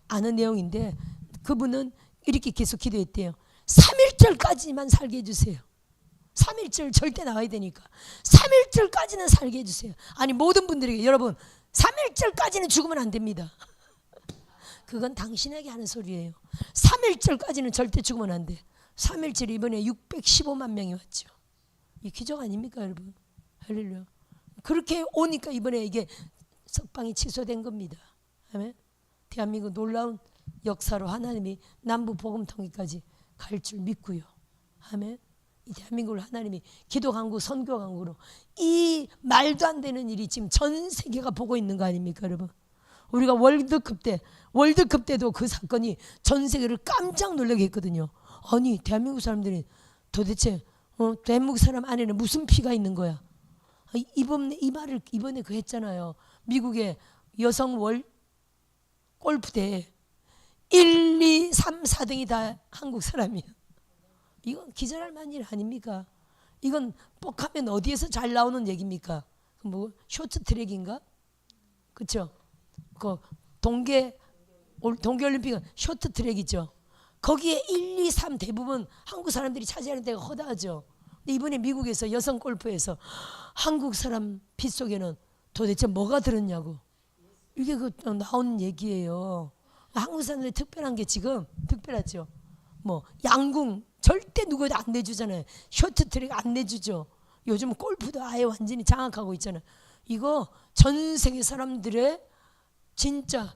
아는 내용인데, 그분은 이렇게 계속 기도했대요. 3일절까지만 살게 해주세요. 3일절 절대 나와야 되니까 3일절까지는 살게 해주세요. 아니, 모든 분들에게, 여러분 3일절까지는 죽으면 안 됩니다. 그건 당신에게 하는 소리예요. 3일절까지는 절대 죽으면 안 돼. 3일절 이번에 615만 명이 왔죠. 이 기적 아닙니까 여러분? 할렐루야. 그렇게 오니까 이번에 이게 석방이 취소된 겁니다. 아멘. 대한민국 놀라운 역사로 하나님이 남부 복음 통일까지 갈 줄 믿고요. 아멘. 이 대한민국을 하나님이 기도 강국, 선교 강국으로, 이 말도 안 되는 일이 지금 전 세계가 보고 있는 거 아닙니까 여러분? 우리가 월드컵 때도 그 사건이 전 세계를 깜짝 놀라게 했거든요. 아니, 대한민국 사람들이 도대체 대한민국 사람 안에는 무슨 피가 있는 거야? 이 말을 이번에 했잖아요. 미국의 여성 골프대회 1, 2, 3, 4등이 다 한국 사람이에요. 이건 기절할 만한 일 아닙니까? 이건 복하면 어디에서 잘 나오는 얘기입니까? 뭐 쇼트트랙인가? 그렇죠? 그 동계올림픽은 쇼트트랙이죠. 거기에 1, 2, 3 대부분 한국 사람들이 차지하는 데가 허다하죠. 근데 이번에 미국에서 여성 골프에서 한국 사람 피 속에는 도대체 뭐가 들었냐고. 이게 나온 얘기예요. 한국 사람들이 특별한 게 지금 특별하죠. 뭐 양궁 절대 누구도 안 내주잖아요. 쇼트트랙 안 내주죠. 요즘 골프도 아예 완전히 장악하고 있잖아요. 이거 전 세계 사람들의 진짜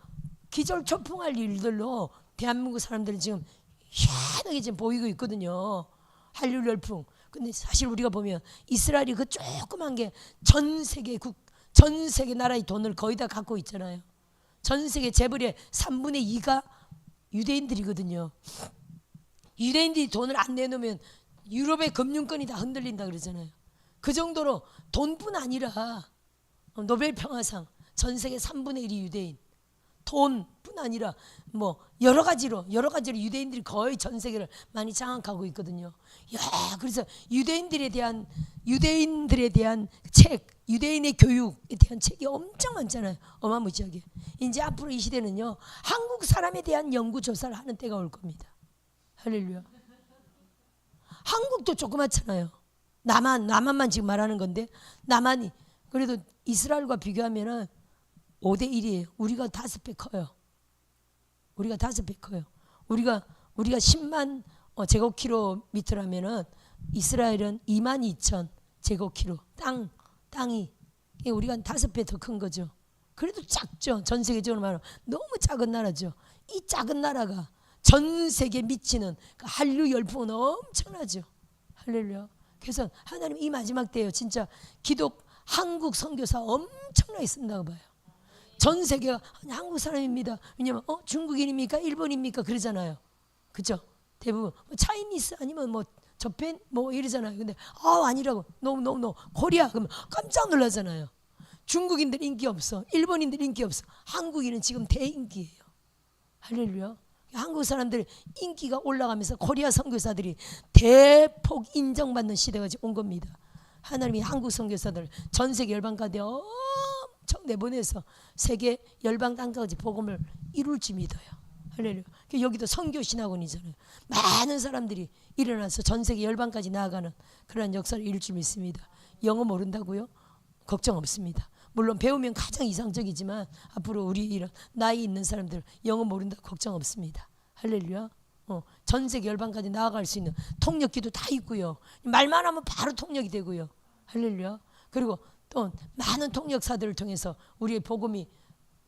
기절초풍할 일들로 대한민국 사람들은 지금 희한하게 지금 보이고 있거든요. 한류 열풍. 근데 사실 우리가 보면 이스라엘이 그 조그만 게 전 세계 나라의 돈을 거의 다 갖고 있잖아요. 전 세계 재벌의 3분의 2가 유대인들이거든요. 유대인들이 돈을 안 내놓으면 유럽의 금융권이 다 흔들린다 그러잖아요. 그 정도로 돈뿐 아니라 노벨 평화상 전 세계 3분의 1이 유대인. 돈뿐 아니라 뭐 여러 가지로 유대인들이 거의 전 세계를 많이 장악하고 있거든요. 야, 그래서 유대인들에 대한 책, 유대인의 교육에 대한 책이 엄청 많잖아요. 어마무지하게. 이제 앞으로 이 시대는요, 한국 사람에 대한 연구 조사를 하는 때가 올 겁니다. 할렐루야. 한국도 조그맣잖아요. 남한만 지금 말하는 건데, 남한이 그래도 이스라엘과 비교하면은 5대 1이에요. 우리가 5배 커요. 우리가 5배 커요. 우리가 10만 제곱킬로미터라면은 이스라엘은 22,000 제곱킬로 땅이 우리가 5배 더 큰 거죠. 그래도 작죠. 전 세계적으로 말하면 너무 작은 나라죠. 이 작은 나라가 전 세계에 미치는 그 한류 열풍은 엄청나죠. 할렐루야. 그래서 하나님 이 마지막 때예요. 진짜 한국 선교사 엄청나게 쓴다고 봐요. 전 세계가 한국 사람입니다. 왜냐면 중국인입니까? 일본입니까? 그러잖아요. 그죠? 대부분 차이니스 아니면 뭐 저펜 뭐 이러잖아요. 근데 아니라고 노 코리아 그러면 깜짝 놀라잖아요. 중국인들 인기 없어. 일본인들 인기 없어. 한국인은 지금 대인기예요. 할렐루야. 한국 사람들 인기가 올라가면서 코리아 선교사들이 대폭 인정받는 시대가 지금 온 겁니다. 하나님이 한국 선교사들 전 세계 열방 가운데 엄청 내보내서 세계 열방 땅까지 복음을 이룰지 믿어요. 할렐루야. 여기도 선교 신학원이잖아요. 많은 사람들이 일어나서 전 세계 열방까지 나아가는 그런 역사를 이룰 줄 믿습니다. 영어 모른다고요? 걱정 없습니다. 물론 배우면 가장 이상적이지만 앞으로 우리 이런 나이 있는 사람들 영어 모른다 걱정 없습니다. 할렐루야. 전 세계 열방까지 나아갈 수 있는 통역기도 다 있고요. 말만 하면 바로 통역이 되고요. 할렐루야. 그리고 또 많은 통역사들을 통해서 우리의 복음이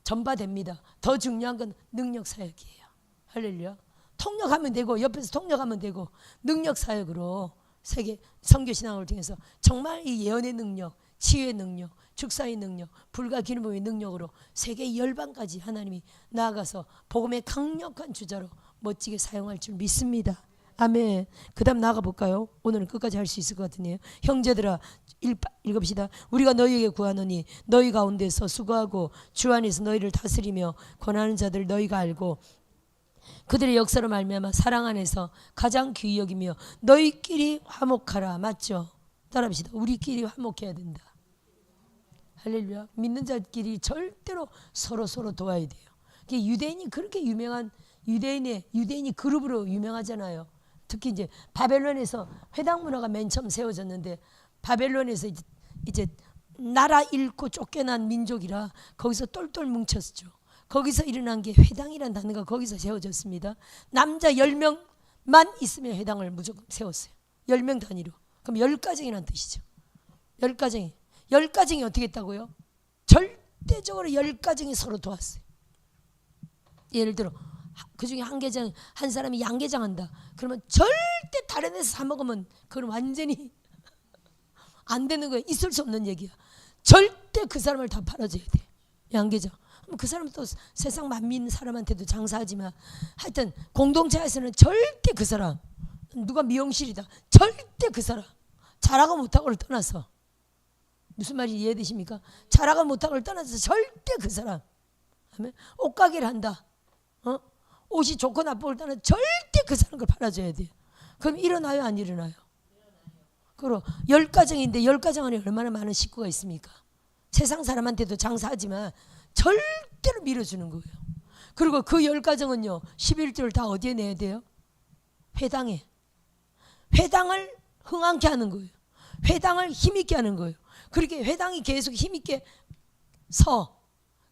전파됩니다. 더 중요한 건 능력 사역이에요. 할렐루야. 통역하면 되고 옆에서 통역하면 되고 능력 사역으로 세계 선교 신앙을 통해서 정말 이 예언의 능력, 치유의 능력, 축사의 능력, 불과 기름부의 능력으로 세계 열방까지 하나님이 나아가서 복음의 강력한 주자로 멋지게 사용할 줄 믿습니다. 아멘. 그 다음 나가 볼까요? 오늘은 끝까지 할 수 있을 것 같으네요. 형제들아 읽읍시다. 우리가 너희에게 구하노니 너희 가운데서 수고하고 주 안에서 너희를 다스리며 권하는 자들 너희가 알고 그들의 역사로 말미암아 사랑 안에서 가장 귀히 여기며 너희끼리 화목하라. 맞죠? 따라합시다. 우리끼리 화목해야 된다. 할렐루야. 믿는 자끼리 절대로 서로 도와야 돼요. 유대인이 그렇게 유명한 유대인이 그룹으로 유명하잖아요. 특히 이제 바벨론에서 회당 문화가 맨 처음 세워졌는데 바벨론에서 이제 나라 잃고 쫓겨난 민족이라 거기서 똘똘 뭉쳤죠. 거기서 일어난 게 회당이라는 단어가 거기서 세워졌습니다. 남자 10명만 있으면 회당을 무조건 세웠어요. 10명 단위로. 그럼 10가정이라는 뜻이죠. 10가정이. 10가정이 어떻게 했다고요? 절대적으로 10가정이 서로 도왔어요. 예를 들어 그 중에 한 사람이 양계장 한다. 그러면 절대 다른 데서 사 먹으면 그건 완전히 안 되는 거예요. 있을 수 없는 얘기야. 절대 그 사람을 다 팔아줘야 돼. 양계장. 그 사람은 또 세상 만민 사람한테도 장사하지만 하여튼 공동체에서는 절대 그 사람 누가 미용실이다. 절대 그 사람 잘하고 못하고를 떠나서 무슨 말인지 이해되십니까? 잘하고 못하고를 떠나서 절대 그 사람 옷가게를 한다. 옷이 좋고 나쁘고를 떠나서 절대 그 사람 걸 팔아줘야 돼요. 그럼 일어나요 안 일어나요? 그리고 10가정인데 10가정 안에 얼마나 많은 식구가 있습니까? 세상 사람한테도 장사하지만 절대로 밀어주는 거예요. 그리고 그 10가정은요 11조를 다 어디에 내야 돼요? 회당에. 회당을 흥황케 하는 거예요. 회당을 힘있게 하는 거예요. 그렇게 회당이 계속 힘있게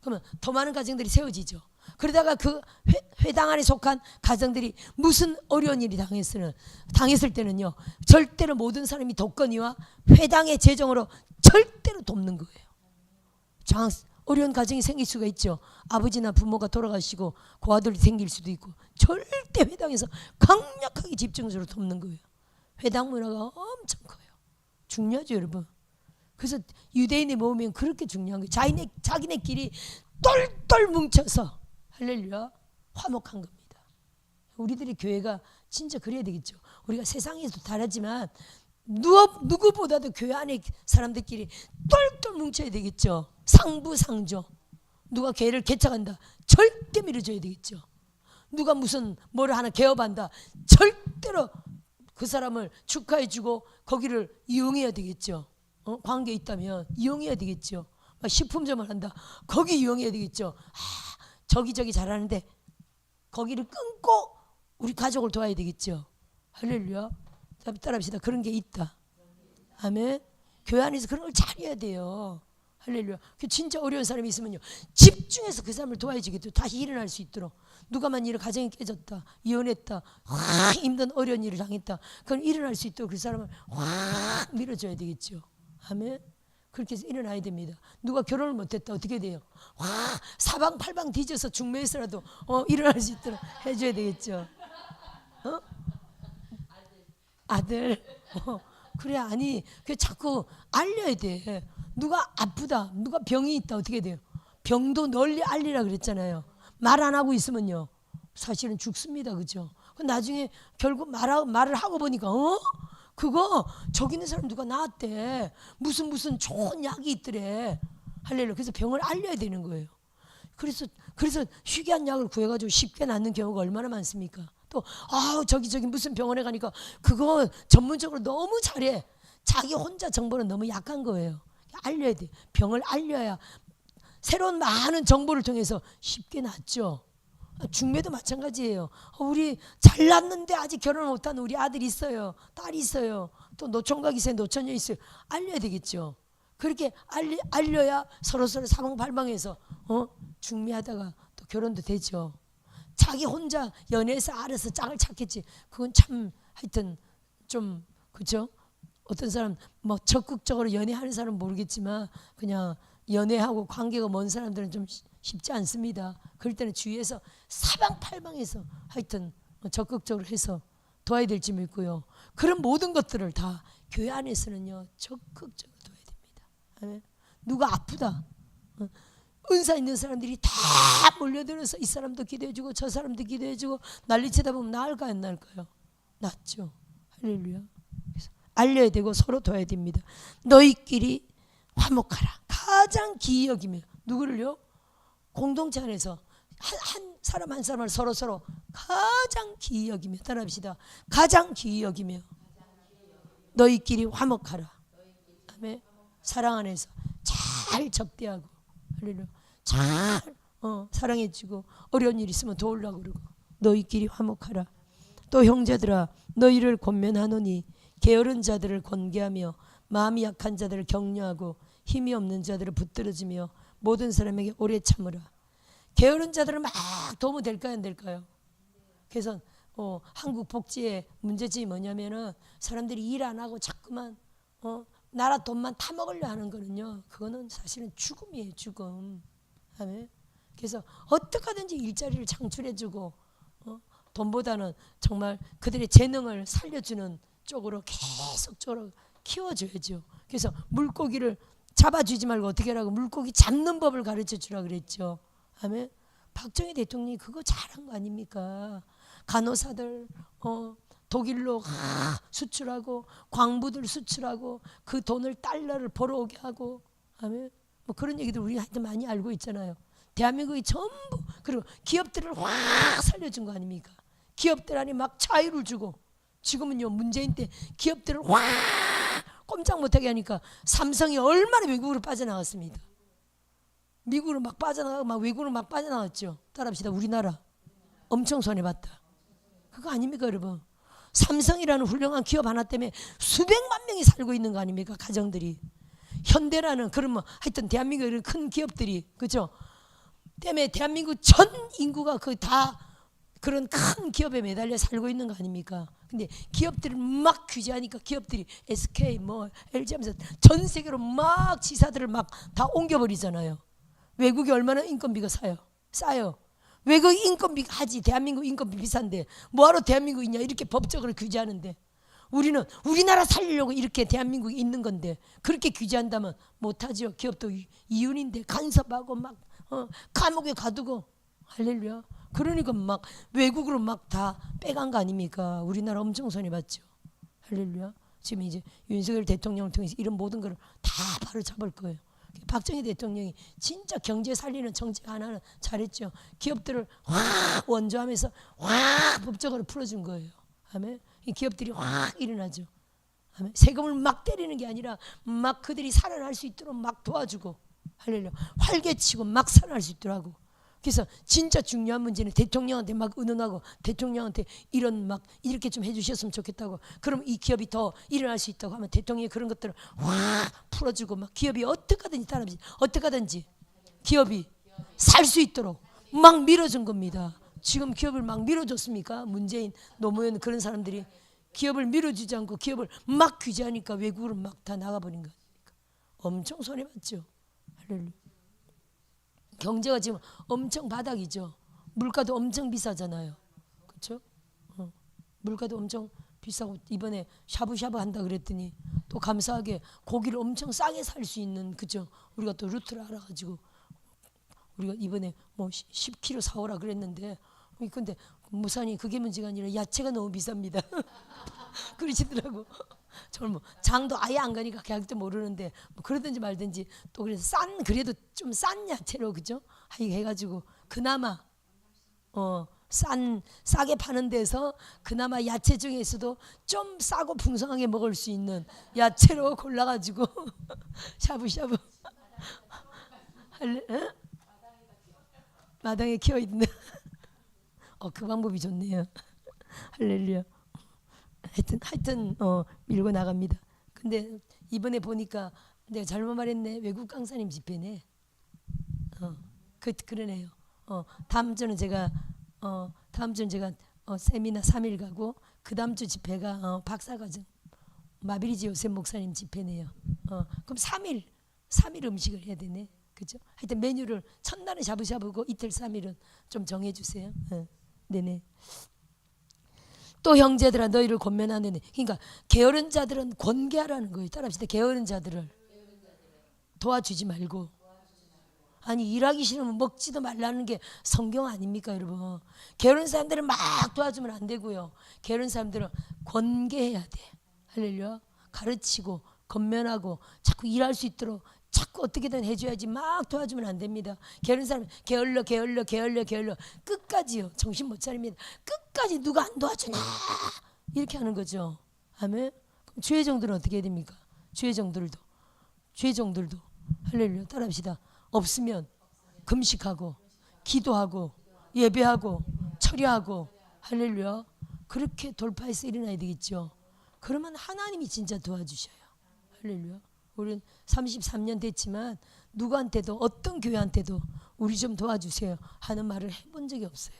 그러면 더 많은 가정들이 세워지죠. 그러다가 그 회당 안에 속한 가정들이 무슨 어려운 일이 당했을 때는요 절대로 모든 사람이 돕거니와 회당의 재정으로 절대로 돕는 거예요. 어려운 가정이 생길 수가 있죠. 아버지나 부모가 돌아가시고 고아들이 생길 수도 있고 절대 회당에서 강력하게 집중적으로 돕는 거예요. 회당 문화가 엄청 커요. 중요하죠 여러분. 그래서 유대인의 모으면 그렇게 중요한 거예요. 자기네끼리 똘똘 뭉쳐서 할렐루야 화목한 겁니다. 우리들의 교회가 진짜 그래야 되겠죠. 우리가 세상에서 다르지만 누구보다도 교회 안에 사람들끼리 똘똘 뭉쳐야 되겠죠. 상부상조. 누가 교회를 개척한다. 절대 밀어줘야 되겠죠. 누가 무슨 뭐를 하나 개업한다. 절대로 그 사람을 축하해주고 거기를 이용해야 되겠죠. 관계 있다면 이용해야 되겠죠. 식품점을 한다. 거기 이용해야 되겠죠. 저기 잘하는데 거기를 끊고 우리 가족을 도와야 되겠죠. 할렐루야. 따라합시다. 그런 게 있다. 아멘. 교회 안에서 그런 걸 잘해야 돼요. 할렐루야. 진짜 어려운 사람이 있으면요 집중해서 그 사람을 도와야지겠죠. 다시 일어날 수 있도록. 누가만 일을 가정이 깨졌다, 이혼했다, 힘든 어려운 일을 당했다. 그럼 일어날 수 있도록 그 사람을 확 밀어줘야 되겠죠. 아멘. 그렇게 해서 일어나야 됩니다. 누가 결혼을 못했다 어떻게 돼요? 와 사방팔방 뒤져서 중매에서라도 일어날 수 있도록 해줘야 되겠죠. 아들. 그래 아니 그 자꾸 알려야 돼. 누가 아프다, 누가 병이 있다 어떻게 돼요? 병도 널리 알리라 그랬잖아요. 말 안 하고 있으면요 사실은 죽습니다. 그죠? 나중에 결국 말을 하고 보니까 그거 저기 있는 사람 누가 나왔대. 무슨 좋은 약이 있더래. 할렐루야. 그래서 병을 알려야 되는 거예요. 그래서 희귀한 약을 구해가지고 쉽게 낫는 경우가 얼마나 많습니까? 또 저기 무슨 병원에 가니까 그거 전문적으로 너무 잘해. 자기 혼자 정보는 너무 약한 거예요. 알려야 돼. 병을 알려야 새로운 많은 정보를 통해서 쉽게 낫죠. 중매도 마찬가지예요. 우리 잘났는데 아직 결혼 못한 우리 아들이 있어요. 딸이 있어요. 또 노총각 있어요. 노처녀 있어요. 알려야 되겠죠. 그렇게 알려야 서로 사방팔방해서 중매하다가 또 결혼도 되죠. 자기 혼자 연애해서 알아서 짝을 찾겠지. 그건 참 하여튼 좀 그죠? 어떤 사람 뭐 적극적으로 연애하는 사람은 모르겠지만 그냥 연애하고 관계가 먼 사람들은 좀 쉽지 않습니다. 그럴 때는 주위에서 사방팔방에서 하여튼 적극적으로 해서 도와야 될지 믿고요. 그런 모든 것들을 다 교회 안에서는요 적극적으로 도와야 됩니다. 아멘. 누가 아프다 은사 있는 사람들이 다 몰려들어서 이 사람도 기도해주고 저 사람도 기도해주고 난리치다 보면 나을까요 안 나을까요? 낫죠. 할렐루야. 그래서 알려야 되고 서로 도와야 됩니다. 너희끼리 화목하라. 가장 기이 여기며 누구를요? 공동체 안에서 한 사람 한 사람을 서로 가장 기이 여기며 따라합시다. 가장 기이 여기며 너희끼리 화목하라. 아멘. 사랑 안에서 잘 접대하고 할렐루야. 잘 사랑해주고 어려운 일 있으면 도우려고 그러고 너희끼리 화목하라. 또 형제들아 너희를 권면하노니 게으른 자들을 권계하며 마음이 약한 자들을 격려하고 힘이 없는 자들을 붙들어주며 모든 사람에게 오래 참으라. 게으른 자들은 막 도움이 될까요 안 될까요? 그래서 한국 복지의 문제점이 뭐냐면은 사람들이 일 안 하고 자꾸만 나라 돈만 타먹으려 하는 거는요 그거는 사실은 죽음이에요. 죽음. 아멘. 그래서 어떻게 하든지 일자리를 창출해주고 돈보다는 정말 그들의 재능을 살려주는 쪽으로 계속적으로 키워줘야죠. 그래서 물고기를 잡아주지 말고 어떻게 하라고 물고기 잡는 법을 가르쳐 주라 그랬죠. 아멘. 박정희 대통령이 그거 잘한 거 아닙니까? 간호사들 독일로 수출하고 광부들 수출하고 그 돈을 달러를 벌어오게 하고 아멘. 뭐 그런 얘기들 우리 하여튼 많이 알고 있잖아요. 대한민국이 전부 그리고 기업들을 확 살려준 거 아닙니까? 기업들 안에 막 자유를 주고 지금은요 문재인 때 기업들을 확 꼼짝 못하게 하니까 삼성이 얼마나 외국으로 빠져나갔습니다. 미국으로 막 빠져나가고 막 외국으로 막 빠져나갔죠. 따라합시다. 우리나라 엄청 손해봤다. 그거 아닙니까 여러분? 삼성이라는 훌륭한 기업 하나 때문에 수백만 명이 살고 있는 거 아닙니까? 가정들이. 현대라는 그러면 하여튼 대한민국의 이런 큰 기업들이 그죠? 때문에 대한민국 전 인구가 그 다 그런 큰 기업에 매달려 살고 있는 거 아닙니까? 근데 기업들을 막 규제하니까 기업들이 SK 뭐 LG 하면서 전 세계로 막 지사들을 막 다 옮겨버리잖아요. 외국이 얼마나 인건비가 싸요. 외국 인건비가 하지. 대한민국 인건비 비싼데 뭐하러 대한민국 있냐 이렇게 법적으로 규제하는데 우리는 우리나라 살리려고 이렇게 대한민국에 있는 건데 그렇게 규제한다면 못하죠. 기업도 이윤인데 간섭하고 막 감옥에 가두고 할렐루야. 그러니까 막 외국으로 막 다 빼간 거 아닙니까? 우리나라 엄청 손해봤죠. 할렐루야. 지금 이제 윤석열 대통령을 통해서 이런 모든 걸 다 바로 잡을 거예요. 박정희 대통령이 진짜 경제 살리는 정책 하나는 잘했죠. 기업들을 확 원조하면서 확 법적으로 풀어준 거예요. 아멘. 이 기업들이 확 일어나죠. 아멘. 세금을 막 때리는 게 아니라 막 그들이 살아날 수 있도록 막 도와주고 할렐루야. 활개치고 막 살아날 수 있도록 하고. 그래서 진짜 중요한 문제는 대통령한테 막 의논하고 대통령한테 이런 막 이렇게 좀 해주셨으면 좋겠다고. 그럼 이 기업이 더 일어날 수 있다고 하면 대통령이 그런 것들을 확 풀어주고 막 기업이 어떻게 하든지 따라하지 어떻게 하든지 기업이 살 수 있도록 막 밀어준 겁니다. 지금 기업을 막 밀어줬습니까? 문재인 노무현 그런 사람들이 기업을 밀어주지 않고 기업을 막 규제하니까 외국으로 막 다 나가버린 거 아닙니까? 엄청 손해봤죠. 할렐루야. 경제가 지금 엄청 바닥이죠. 물가도 엄청 비싸잖아요. 그렇죠? 물가도 엄청 비싸고 이번에 샤브샤브 한다 그랬더니 또 감사하게 고기를 엄청 싸게 살 수 있는 그죠? 우리가 또 루트를 알아가지고 우리가 이번에 뭐 10kg 사오라 그랬는데 근데 무사님 그게 문제가 아니라 야채가 너무 비쌉니다. 그러시더라고. 저는 뭐 장도 아예 안 가니까 계약도 모르는데 뭐 그러든지 말든지 또 그래서 그래도 좀 싼 야채로 그죠? 해가지고 그나마 싸게 파는 데서 그나마 야채 중에서도 좀 싸고 풍성하게 먹을 수 있는 야채로 골라가지고 샤브샤브 마당에 키워 있는 그 방법이 좋네요. 할렐루야. 하여튼 밀고 나갑니다. 근데 이번에 보니까 내가 잘못 말했네. 외국 강사님 집회네. 그러네요. 다음 주는 제가 세미나 3일 가고 그 다음 주 집회가 박사과정 마비리지 요셉 목사님 집회네요. 그럼 3일 음식을 해야 되네. 그죠? 하여튼 메뉴를 첫날은 샤브샤브고 이틀 3일은 좀 정해주세요. 네네. 또 형제들아 너희를 권면하느니, 그러니까 게으른 자들은 권계하라는 거예요. 따라합시다. 게으른 자들을 도와주지 말고. 아니 일하기 싫으면 먹지도 말라는 게 성경 아닙니까 여러분? 게으른 사람들은 막 도와주면 안 되고요. 게으른 사람들은 권계해야 돼. 할렐루야. 가르치고 권면하고 자꾸 일할 수 있도록 자꾸 어떻게든 해줘야지 막 도와주면 안 됩니다. 게으른 사람 게을러 끝까지요. 정신 못 차립니다. 끝까지 누가 안 도와주나 이렇게 하는 거죠. 아멘. 그럼 죄의 정도는 어떻게 해야 됩니까? 죄의 정도들도 할렐루야. 따라합시다. 없으면 금식하고 기도하고 예배하고 철야하고 할렐루야. 그렇게 돌파해서 일어나야 되겠죠. 그러면 하나님이 진짜 도와주셔요. 할렐루야. 우리는 33년 됐지만 누구한테도 어떤 교회한테도 우리 좀 도와주세요 하는 말을 해본 적이 없어요.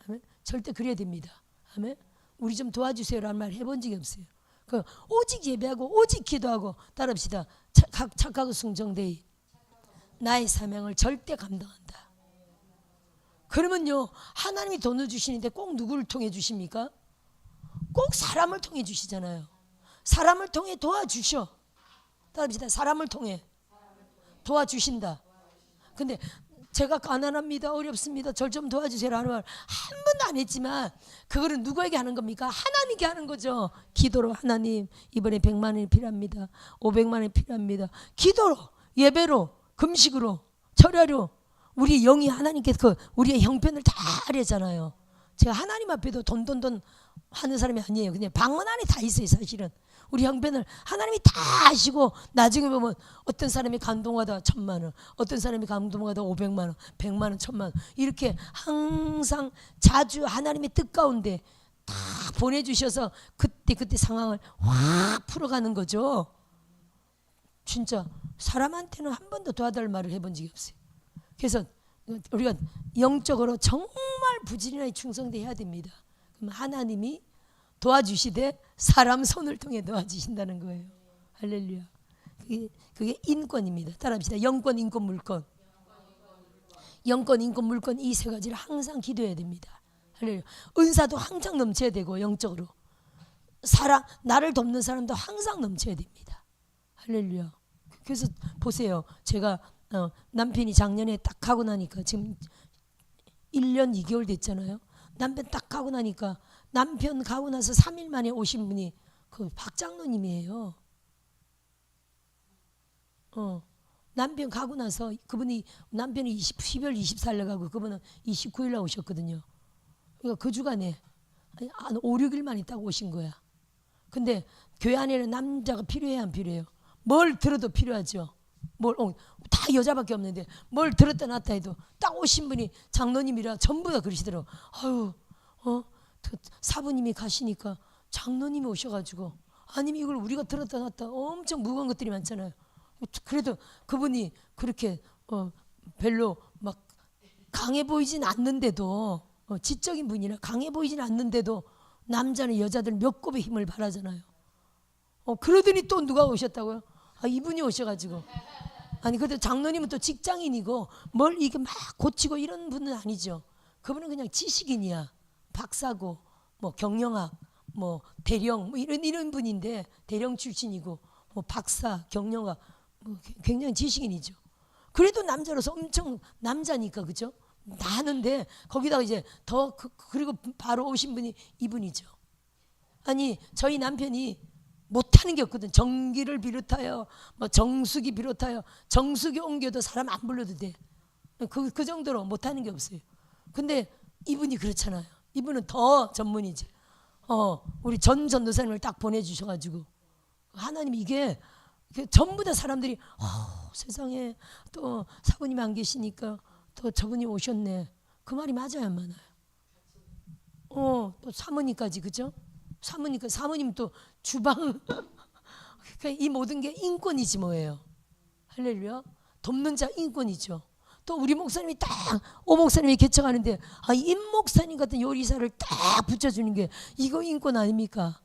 아멘. 절대 그래야 됩니다. 아멘. 우리 좀 도와주세요라는 말 해본 적이 없어요. 오직 예배하고 오직 기도하고 따라합시다. 착하고 순종되이 나의 사명을 절대 감당한다. 그러면요 하나님이 돈을 주시는데 꼭 누구를 통해 주십니까? 꼭 사람을 통해 주시잖아요. 사람을 통해 도와주셔. 따라합시다. 사람을 통해 도와주신다. 근데 제가 가난합니다. 어렵습니다. 절 좀 도와주세요 하는 말 한 번도 안 했지만 그거는 누구에게 하는 겁니까? 하나님께 하는 거죠. 기도로 하나님 이번에 100만 원이 필요합니다. 500만 원이 필요합니다. 기도로 예배로 금식으로 철야로 우리 영이 하나님께 우리의 형편을 다 알잖아요. 제가 하나님 앞에도 돈 하는 사람이 아니에요. 그냥 방언 안에 다 있어요. 사실은 우리 형편을 하나님이 다 아시고 나중에 보면 어떤 사람이 감동하다 1000만 원, 어떤 사람이 감동하다 500만 원, 100만 원, 1000만 원 이렇게 항상 자주 하나님의 뜻 가운데 다 보내주셔서 그때 상황을 확 풀어가는 거죠. 진짜 사람한테는 한 번도 도와달 말을 해본 적이 없어요. 그래서 우리가 영적으로 정말 부지런히 충성돼야 됩니다. 그럼 하나님이 도와주시되 사람 손을 통해 도와주신다는 거예요. 할렐루야. 그게 인권입니다. 따라합시다. 영권, 인권, 물권. 영권, 인권, 물권 이 세 가지를 항상 기도해야 됩니다. 할렐루야. 은사도 항상 넘쳐야 되고 영적으로 나를 돕는 사람도 항상 넘쳐야 됩니다. 할렐루야. 그래서 보세요. 제가 남편이 작년에 딱 하고 나니까 지금 1년 2개월 됐잖아요. 남편 딱 하고 나니까 남편 가고 나서 3일 만에 오신 분이 그 박장로님이에요. 남편 가고 나서 그분이 남편이 12월 24일에 가고 그분은 29일에 오셨거든요. 그러니까 그 주간에 한 5, 6일만 있다가 오신 거야. 근데 교회 안에는 남자가 필요해요, 안 필요해요? 뭘 들어도 필요하죠. 다 여자밖에 없는데 뭘 들었다 놨다 해도 딱 오신 분이 장로님이라 전부 다 그러시더라고. 아유, 사부님이 가시니까 장로님이 오셔가지고 아니면 이걸 우리가 들었다 놨다 엄청 무거운 것들이 많잖아요. 그래도 그분이 그렇게 별로 막 강해 보이진 않는데도 지적인 분이라 강해 보이진 않는데도 남자는 여자들 몇 곱의 힘을 발하잖아요. 그러더니 또 누가 오셨다고요? 이분이 오셔가지고 아니 그래도 장로님은 또 직장인이고 뭘 이게 막 고치고 이런 분은 아니죠. 그분은 그냥 지식인이야. 박사고 뭐 경영학 뭐 대령 뭐 이런 분인데 대령 출신이고 뭐 박사 경영학 뭐 굉장히 지식인이죠. 그래도 남자로서 엄청 남자니까 그죠? 다 하는데 거기다가 이제 더 그리고 바로 오신 분이 이분이죠. 아니 저희 남편이 못하는 게 없거든. 전기를 비롯하여 뭐 정수기 비롯하여 정수기 옮겨도 사람 안 불러도 돼. 그 정도로 못하는 게 없어요. 근데 이분이 그렇잖아요. 이분은 더 전문이지. 우리 전 전도사님을 딱 보내주셔가지고 하나님 이게 전부 다 사람들이 세상에 또 사부님 안 계시니까 또 저분이 오셨네. 그 말이 맞아요, 안 맞아요? 또 사모님까지 그죠? 사모님 또 주방 그러니까 이 모든 게 인권이지 뭐예요. 할렐루야. 돕는 자 인권이죠. 또 우리 목사님이 딱 오 목사님이 개척하는데 임 목사님 같은 요리사를 딱 붙여주는 게 이거 인권 아닙니까?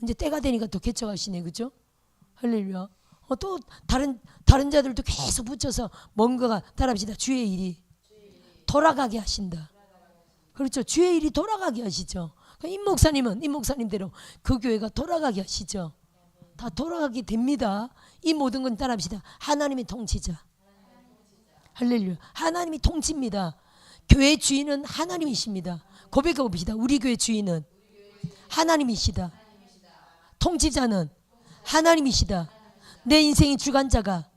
이제 때가 되니까 또 개척하시네 그죠? 할렐루야. 또 다른 자들도 계속 붙여서 뭔가가 따라합시다. 주의 일이 돌아가게 하신다. 그렇죠. 주의 일이 돌아가게 하시죠. 임 목사님은 임 목사님대로 그 교회가 돌아가게 하시죠. 다 돌아가게 됩니다. 이 모든 건 따라합시다. 하나님의 통치자. 할렐루야. 하나님이 통치입니다. 교회 주인은 하나님이십니다. 고백해 봅시다. 우리 교회 주인은 하나님이시다. 통치자는 하나님이시다. 내 인생의 주관자가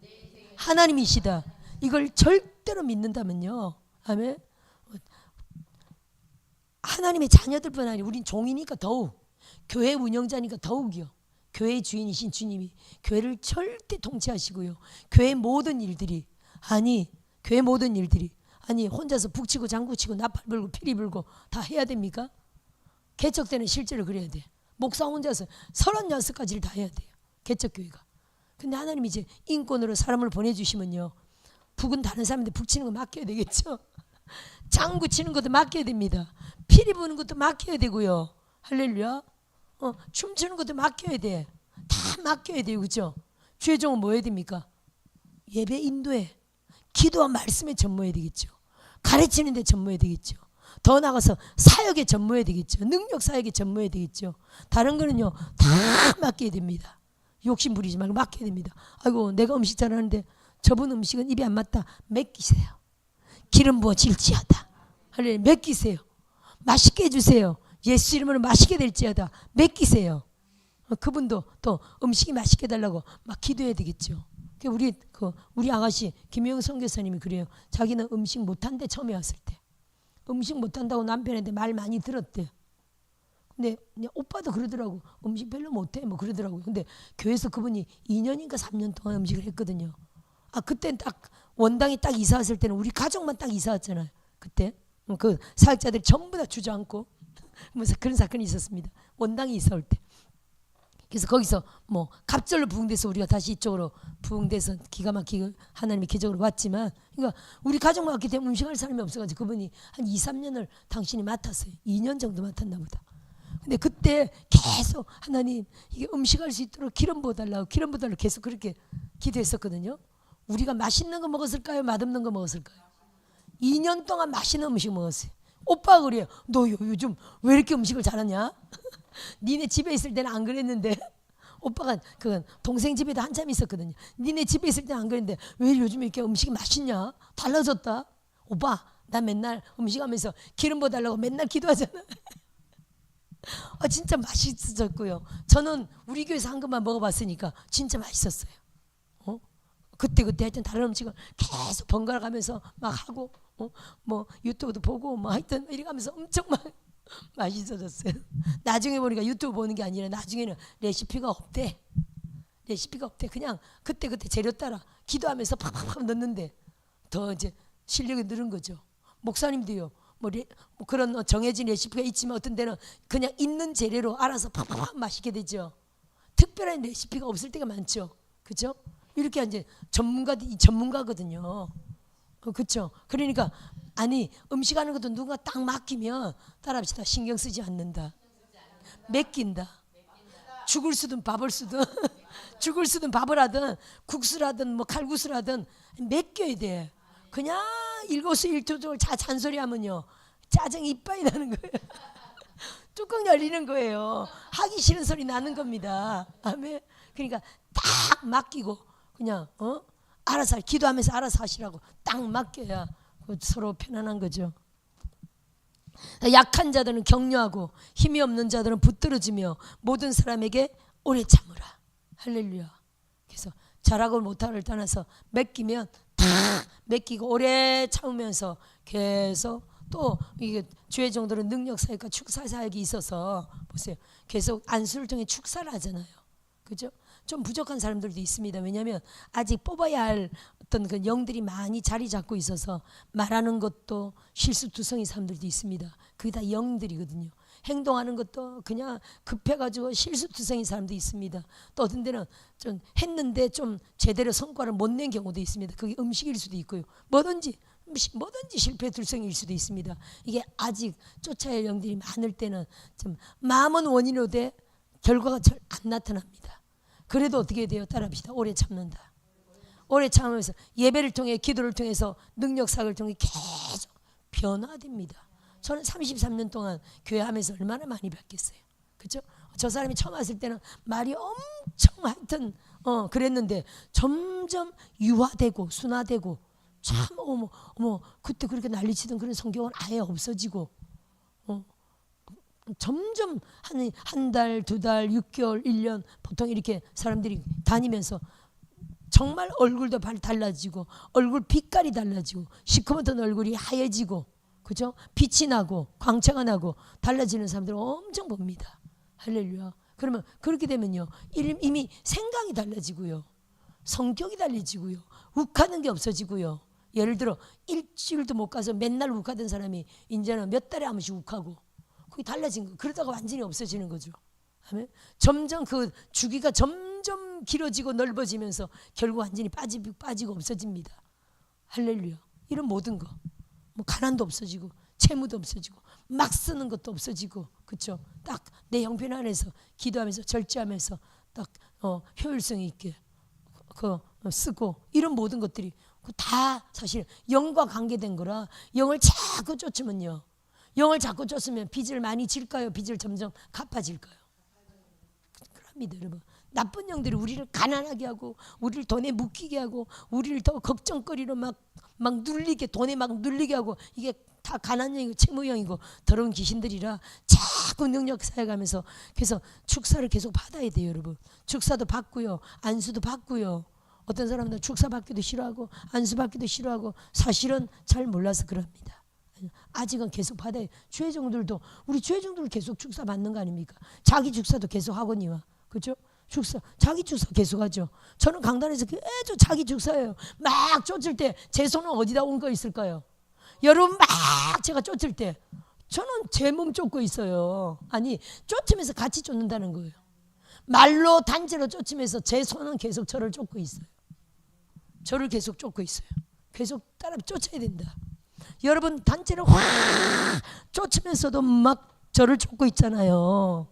하나님이시다. 이걸 절대로 믿는다면요. 아멘. 하나님의 자녀들뿐 아니라 우린 종이니까 더욱 교회 운영자니까 더욱이요. 교회 주인이신 주님이 교회를 절대 통치하시고요. 교회 모든 일들이 혼자서 북치고 장구치고 나팔 불고 피리 불고 다 해야 됩니까? 개척 때는 실제로 그래야 돼. 목사 혼자서 36가지를 다 해야 돼요. 개척교회가. 근데 하나님이 이제 인권으로 사람을 보내주시면요. 북은 다른 사람한테 북치는 거 맡겨야 되겠죠. 장구 치는 것도 맡겨야 됩니다. 피리 부는 것도 맡겨야 되고요. 할렐루야. 춤추는 것도 맡겨야 돼. 다 맡겨야 돼요. 그죠? 주의 종은 뭐 해야 됩니까? 예배 인도에 기도와 말씀에 전무해야 되겠죠. 가르치는 데 전무해야 되겠죠. 더 나가서 사역에 전무해야 되겠죠. 능력 사역에 전무해야 되겠죠. 다른 거는요 다 맡겨야 됩니다. 욕심 부리지 말고 맡겨야 됩니다. 아이고 내가 음식 잘하는데 저분 음식은 입에 안 맞다. 맡기세요. 기름 부어 질지어다. 할렐루야. 맡기세요. 맛있게 해주세요. 예수 이름으로 맛있게 될지어다. 맡기세요. 그분도 또 음식이 맛있게 달라고 막 기도해야 되겠죠. 우리 아가씨 김영 선교사님이 그래요. 자기는 음식 못한대. 처음에 왔을 때 음식 못한다고 남편한테 말 많이 들었대. 근데 오빠도 그러더라고. 음식 별로 못해 뭐 그러더라고요. 근데 교회에서 그분이 2년인가 3년 동안 음식을 했거든요. 그때 딱 원당이 딱 이사 왔을 때는 우리 가족만 딱 이사 왔잖아요. 그때 그 사역자들이 전부 다 주저앉고 무슨 그런 사건이 있었습니다. 원당이 이사 올 때. 그래서 거기서 뭐 갑절로 부흥돼서 우리가 다시 이쪽으로 부흥돼서 기가 막히게 하나님의 기적으로 왔지만, 그러니까 우리 가족만 왔기 때문에 음식할 사람이 없어가지고 그분이 한 2-3년을 당신이 맡았어요. 2년 정도 맡았나 보다. 근데 그때 계속 하나님 이게 음식할 수 있도록 기름 부어달라고 계속 그렇게 기도했었거든요. 우리가 맛있는 거 먹었을까요? 맛없는 거 먹었을까요? 2년 동안 맛있는 음식 먹었어요. 오빠가 그래요. 너 요즘 왜 이렇게 음식을 잘하냐? 니네 집에 있을 때는 안 그랬는데. 오빠가 그 동생 집에도 한참 있었거든요. 니네 집에 있을 때는 안 그랬는데 왜 요즘 이렇게 음식이 맛있냐? 달라졌다. 오빠 나 맨날 음식하면서 기름 부어달라고 맨날 기도하잖아. 진짜 맛있었고요. 저는 우리 교회에서 한 것만 먹어봤으니까 진짜 맛있었어요. 그때 하여튼 다른 음식을 계속 번갈아 가면서 막 하고 뭐 유튜브도 보고 뭐 하여튼 이렇게 하면서 엄청 막 맛있어졌어요. 나중에 보니까 유튜브 보는 게 아니라 나중에는 레시피가 없대. 그냥 그때 재료 따라 기도하면서 팍팍팍 넣는데 더 이제 실력이 늘은 거죠. 목사님도요. 뭐 그런 정해진 레시피가 있지만 어떤 데는 그냥 있는 재료로 알아서 팍팍팍 맛있게 되죠. 특별한 레시피가 없을 때가 많죠. 그죠? 이렇게 이제 전문가거든요. 그렇죠. 그러니까 음식하는 것도 누가 딱 맡기면 따라합시다. 신경 쓰지 않는다. 맡긴다. 죽을 수든 밥을 쓰든 죽을 수든 밥을 하든 국수라든 뭐 칼국수라든 맡겨야 돼. 그냥 일거수일투족을 잔소리하면요 짜증이 이빨이 나는 거예요. 뚜껑 열리는 거예요. 하기 싫은 소리 나는 겁니다. 아멘. 그러니까 딱 맡기고 그냥 알아서 기도하면서 알아서 하시라고 딱 맡겨야 서로 편안한 거죠. 약한 자들은 격려하고 힘이 없는 자들은 붙들어주며 모든 사람에게 오래 참으라. 할렐루야. 그래서 잘하고 못하고를 떠나서 맡기면 다 맡기고 오래 참으면서 계속 또 이게 주의 종들은 능력 사역과 축사 사역이 있어서 보세요. 계속 안수를 통해 축사를 하잖아요. 그죠? 좀 부족한 사람들도 있습니다. 왜냐하면 아직 뽑아야 할 어떤 그 영들이 많이 자리 잡고 있어서 말하는 것도 실수투성이 사람들도 있습니다. 그게 다 영들이거든요. 행동하는 것도 그냥 급해가지고 실수투성이 사람도 있습니다. 또 어떤 데는 좀 했는데 좀 제대로 성과를 못 낸 경우도 있습니다. 그게 음식일 수도 있고요. 뭐든지 실패 둘성일 수도 있습니다. 이게 아직 쫓아야 할 영들이 많을 때는 좀 마음은 원인으로 돼 결과가 잘 안 나타납니다. 그래도 어떻게 돼요? 따라합시다. 오래 참는다. 오래 참으면서 예배를 통해 기도를 통해서 능력 사역을 통해 계속 변화됩니다. 저는 33년 동안 교회 하면서 얼마나 많이 바뀌었어요. 그렇죠? 저 사람이 처음 왔을 때는 말이 엄청 하여튼 그랬는데 점점 유화되고 순화되고 참 어머 그때 그렇게 난리치던 그런 성경은 아예 없어지고 점점 한 달, 두 달, 6개월, 1년 보통 이렇게 사람들이 다니면서 정말 얼굴도 달라지고 얼굴 빛깔이 달라지고 시커멓던 얼굴이 하얘지고 그죠? 빛이 나고 광채가 나고 달라지는 사람들 엄청 봅니다. 할렐루야. 그러면 그렇게 되면요 이미 생각이 달라지고요 성격이 달라지고요 욱하는 게 없어지고요. 예를 들어 일주일도 못 가서 맨날 욱하던 사람이 이제는 몇 달에 한 번씩 욱하고 그게 달라진 거. 그러다가 완전히 없어지는 거죠. 아멘. 점점 그 주기가 점점 길어지고 넓어지면서 결국 완전히 빠지고 없어집니다. 할렐루야. 이런 모든 거. 뭐 가난도 없어지고 채무도 없어지고 막 쓰는 것도 없어지고 그렇죠. 딱 내 형편 안에서 기도하면서 절제하면서 딱 효율성 있게 쓰고 이런 모든 것들이 다 사실 영과 관계된 거라 영을 자꾸 쫓으면요. 영을 자꾸 쫓으면 빚을 많이 질까요? 빚을 점점 갚아질까요? 그럽니다, 여러분. 나쁜 영들이 우리를 가난하게 하고 우리를 돈에 묶이게 하고 우리를 더 걱정거리로 막 눌리게 돈에 막 눌리게 하고 이게 다 가난형이고 채무형이고 더러운 귀신들이라 자꾸 능력 사역하면서 그래서 축사를 계속 받아야 돼요, 여러분. 축사도 받고요, 안수도 받고요. 어떤 사람들은 축사 받기도 싫어하고 안수 받기도 싫어하고 사실은 잘 몰라서 그럽니다. 아직은 계속 받아요. 주회종들도 우리 주회종들 계속 축사 받는 거 아닙니까? 자기 축사도 계속 하거니와 그렇죠? 축사 자기 축사 계속 하죠. 저는 강단에서 계속 자기 축사예요. 막 쫓을 때 제 손은 어디다 온 거 있을까요? 여러분 막 제가 쫓을 때 저는 제 몸 쫓고 있어요. 아니 쫓으면서 같이 쫓는다는 거예요. 말로 단체로 쫓으면서 제 손은 계속 저를 쫓고 있어요. 저를 계속 쫓고 있어요. 계속 따라 쫓아야 된다. 여러분 단체를 확 쫓으면서도 막 저를 쫓고 있잖아요.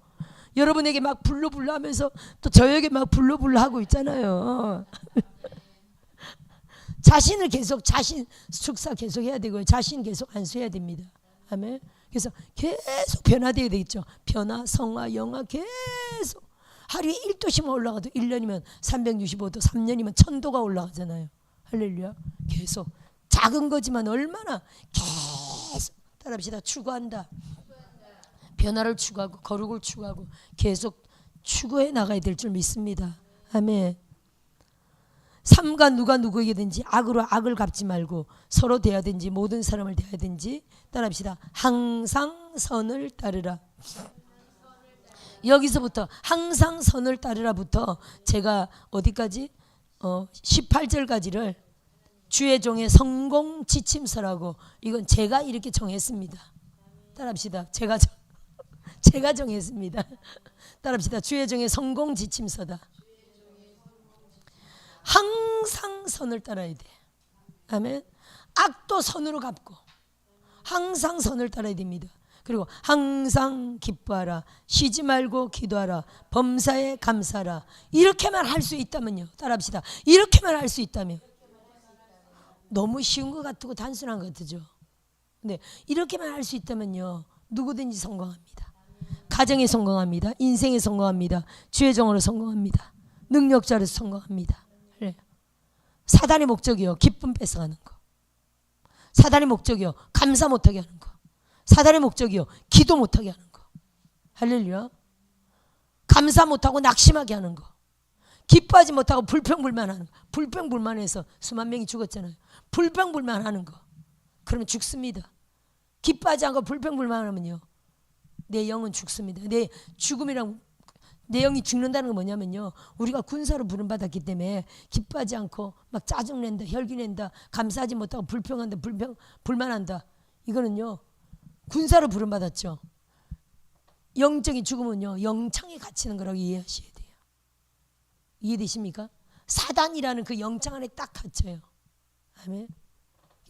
여러분에게 막 불러 하면서 또 저에게 막 불러 하고 있잖아요. 자신을 계속 자신 축사 계속 해야 되고요. 자신 계속 안수해야 됩니다. 아멘. 그래서 계속 변화되어야 되겠죠. 변화, 성화, 영화 계속 하루에 1도씩만 올라가도 1년이면 365도 3년이면 1000도가 올라가잖아요. 할렐루야. 계속 작은 거지만 얼마나 계속 따라합시다. 추구한다. 변화를 추구하고 거룩을 추구하고 계속 추구해 나가야 될 줄 믿습니다. 아멘. 삼가 누가 누구에게든지 악으로 악을 갚지 말고 서로 대하든지 모든 사람을 대하든지 따라합시다. 항상 선을 따르라. 여기서부터 항상 선을 따르라부터 제가 어디까지 18절까지를 주의 종의 성공 지침서라고 이건 제가 이렇게 정했습니다. 따라합시다. 제가 정했습니다. 따라합시다. 주의 종의 성공 지침서다. 항상 선을 따라야 돼. 아멘. 악도 선으로 갚고 항상 선을 따라야 됩니다. 그리고 항상 기뻐하라. 쉬지 말고 기도하라. 범사에 감사하라. 이렇게만 할 수 있다면요. 따라합시다. 이렇게만 할 수 있다면 너무 쉬운 것 같고 단순한 것 같죠. 근데 이렇게만 할 수 있다면요. 누구든지 성공합니다. 가정에 성공합니다. 인생에 성공합니다. 주의 종으로 성공합니다. 능력자로 성공합니다. 그래. 사단의 목적이요, 기쁨 뺏어가는 거. 사단의 목적이요, 감사 못하게 하는 거. 사단의 목적이요, 기도 못하게 하는 거. 할렐루야. 감사 못하고 낙심하게 하는 거. 기뻐하지 못하고 불평불만하는 거. 불평불만해서 수만 명이 죽었잖아요. 불평불만하는 거. 그러면 죽습니다. 기뻐하지 않고 불평불만하면요, 내 영은 죽습니다. 내 죽음이랑 내 영이 죽는다는 건 뭐냐면요, 우리가 군사로 부름받았기 때문에 기뻐하지 않고 막 짜증낸다, 혈기낸다, 감사하지 못하고 불평한다, 불만한다, 이거는요 군사로 부름받았죠. 영적인 죽음은요 영창에 갇히는 거라고 이해하셔야 돼요. 이해되십니까? 사단이라는 그 영창 안에 딱 갇혀요. 아멘.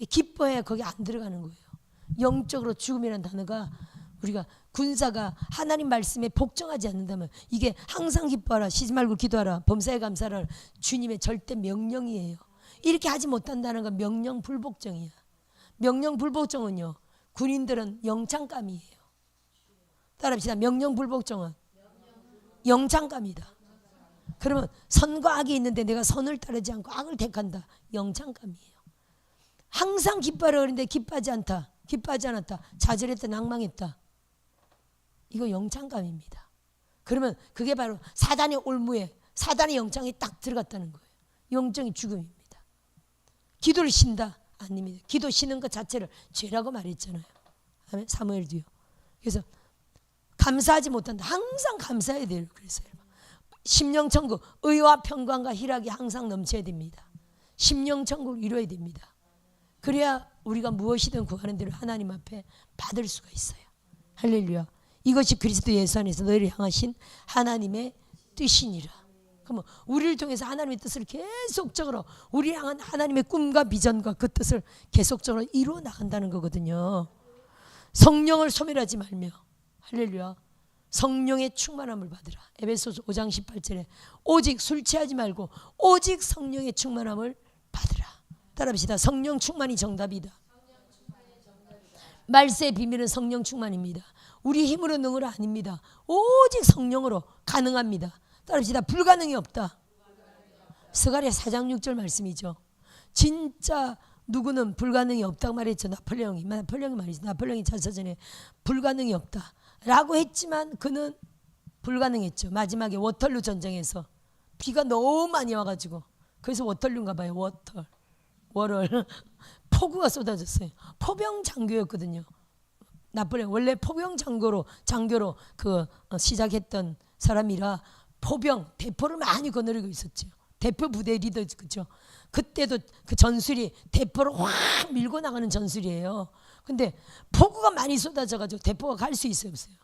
기뻐해야 거기 안 들어가는 거예요. 영적으로 죽음이라는 단어가, 우리가 군사가 하나님 말씀에 복종하지 않는다면, 이게 항상 기뻐하라, 쉬지 말고 기도하라, 범사에 감사하라, 주님의 절대 명령이에요. 이렇게 하지 못한다는 건 명령 불복종이야. 명령 불복종은요, 군인들은 영창감이에요. 따라합시다. 명령 불복종은 영창감이다. 그러면 선과 악이 있는데 내가 선을 따르지 않고 악을 택한다, 영창감이에요. 항상 기뻐하라 그러는데 기뻐하지 않다, 기뻐하지 않았다, 좌절했다, 낭망했다, 이거 영창감입니다. 그러면 그게 바로 사단의 올무에, 사단의 영창에 딱 들어갔다는 거예요. 영적인 죽음입니다. 기도를 쉰다? 아닙니다. 기도 쉬는 것 자체를 죄라고 말했잖아요. 사무엘도요. 그래서 감사하지 못한다. 항상 감사해야 돼요. 그래서 심령천국, 의와 평강과 희락이 항상 넘쳐야 됩니다. 심령천국을 이루어야 됩니다. 그래야 우리가 무엇이든 구하는 대로 하나님 앞에 받을 수가 있어요. 할렐루야. 이것이 그리스도 예수 안에서 너희를 향하신 하나님의 뜻이니라. 그러면 우리를 통해서 하나님의 뜻을 계속적으로, 우리를 향한 하나님의 꿈과 비전과 그 뜻을 계속적으로 이루어 나간다는 거거든요. 성령을 소멸하지 말며, 할렐루야, 성령의 충만함을 받으라. 에베소서 5장 18절에 오직 술 취하지 말고 오직 성령의 충만함을 받으라. 따라합시다. 성령 충만이 정답이다. 말세의 비밀은 성령 충만입니다. 우리 힘으로 능으로 아닙니다. 오직 성령으로 가능합니다. 따라합시다. 불가능이 없다. 스가랴 4장 6절 말씀이죠. 진짜 누구는 불가능이 없다고 말했죠. 나폴레옹이 말이죠. 나폴레옹이 자서전에 불가능이 없다 라고 했지만 그는 불가능했죠. 마지막에 워털루 전쟁에서 비가 너무 많이 와가지고, 그래서 워털루인가 봐요. 월을 폭우가 쏟아졌어요. 포병 장교였거든요. 나폴레옹 원래 포병 장교로 시작했던 사람이라 포병 대포를 많이 거느리고 있었죠. 대표 부대 리더, 그죠? 그때도 그 전술이 대포를 확 밀고 나가는 전술이에요. 근데 폭우가 많이 쏟아져가지고 대포가 갈 수 있어요, 없어요?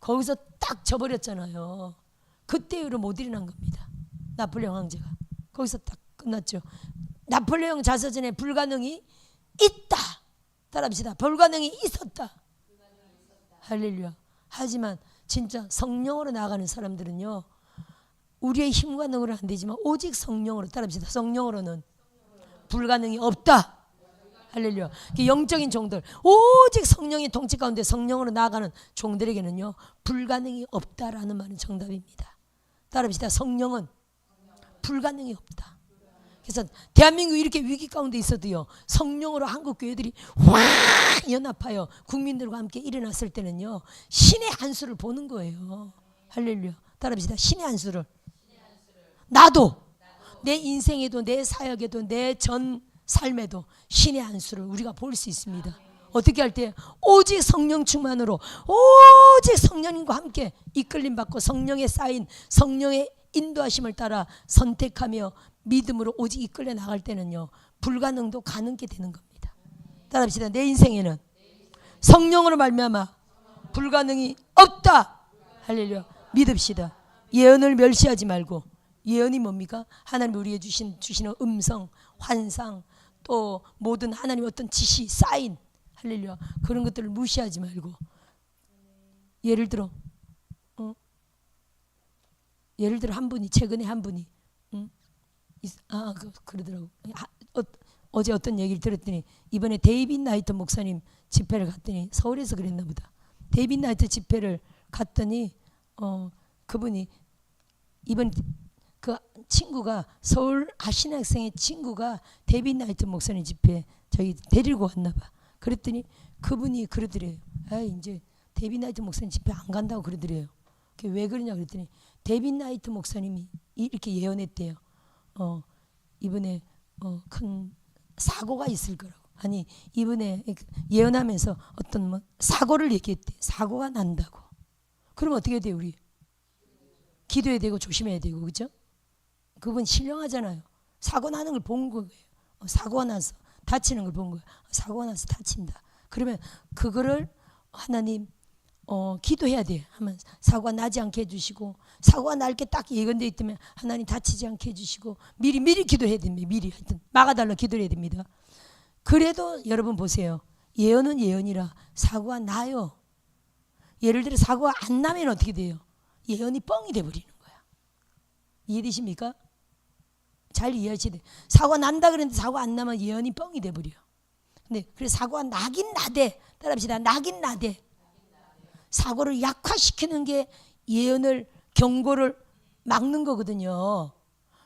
거기서 딱 져버렸잖아요. 그때 이후로 못 일어난 겁니다. 나폴레옹 황제가 거기서 딱 끝났죠. 나폴레옹 자서전에 불가능이 있다. 따라합시다. 불가능이 있었다. 할렐루야. 하지만 진짜 성령으로 나아가는 사람들은요, 우리의 힘과 능으로는 안 되지만 오직 성령으로, 따라합시다. 성령으로는 불가능이 없다. 할렐루야. 영적인 종들, 오직 성령의 통치 가운데 성령으로 나아가는 종들에게는요, 불가능이 없다라는 말은 정답입니다. 따라합시다. 성령은 불가능이 없다. 그래서 대한민국이 이렇게 위기 가운데 있어도요, 성령으로 한국 교회들이 확 연합하여 국민들과 함께 일어났을 때는요, 신의 한 수를 보는 거예요. 할렐루야. 따라합시다. 신의 한 수를. 나도 내 인생에도 내 사역에도 내 전 삶에도 신의 한 수를 우리가 볼 수 있습니다. 어떻게 할 때? 오직 성령 충만으로, 오직 성령님과 함께 이끌림 받고 성령에 쌓인 성령의 인도하심을 따라 선택하며 믿음으로 오직 이끌려 나갈 때는요, 불가능도 가능게 되는 겁니다. 따라합시다. 내 인생에는 성령으로 말미암아 불가능이 없다. 할렐루야. 믿읍시다. 예언을 멸시하지 말고, 예언이 뭡니까? 하나님 우리에게 주시는 음성, 환상, 또 모든 하나님의 어떤 지시, 사인, 할렐루야, 그런 것들을 무시하지 말고, 예를 들어 한 분이, 최근에 한 분이 그러더라고. 어제 어떤 얘기를 들었더니 이번에 데이빗 나이트 목사님 집회를 갔더니, 서울에서 그랬나 보다. 데이빗 나이트 집회를 갔더니 그분이 이번 그 친구가 서울 아신 학생의 친구가 데이빗 나이트 목사님 집회 저희 데리고 왔나 봐. 그랬더니 그분이 그러더래요. 아 이제 데이빗 나이트 목사님 집회 안 간다고 그러더래요. 왜 그러냐 그랬더니 데이빗 나이트 목사님이 이렇게 예언했대요. 이번에 큰 사고가 있을 거라고. 아니 이번에 예언하면서 어떤 뭐 사고를 얘기했대. 사고가 난다고. 그럼 어떻게 돼요 우리? 기도해야 되고 조심해야 되고 그죠? 그분 신령하잖아요. 사고 나는 걸 본 거예요. 사고가 나서 다치는 걸 본 거예요. 사고가 나서 다친다. 그러면 그거를 하나님 기도해야 돼. 하면 사고가 나지 않게 해주시고 사고가 날 게 딱 예견돼 있다면 하나님 다치지 않게 해주시고 미리 기도해야 됩니다. 미리 하여튼 막아달라 기도해야 됩니다. 그래도 여러분 보세요. 예언은 예언이라 사고가 나요. 예를 들어 사고가 안 나면 어떻게 돼요? 예언이 뻥이 돼버리는 거야. 이해되십니까? 잘 이해하셔야 돼요. 사고가 난다 그랬는데 사고가 안 나면 예언이 뻥이 돼버려. 근데 그래서 사고가 나긴 나대. 따라합시다. 나긴 나대. 사고를 약화시키는 게 예언을 경고를 막는 거거든요.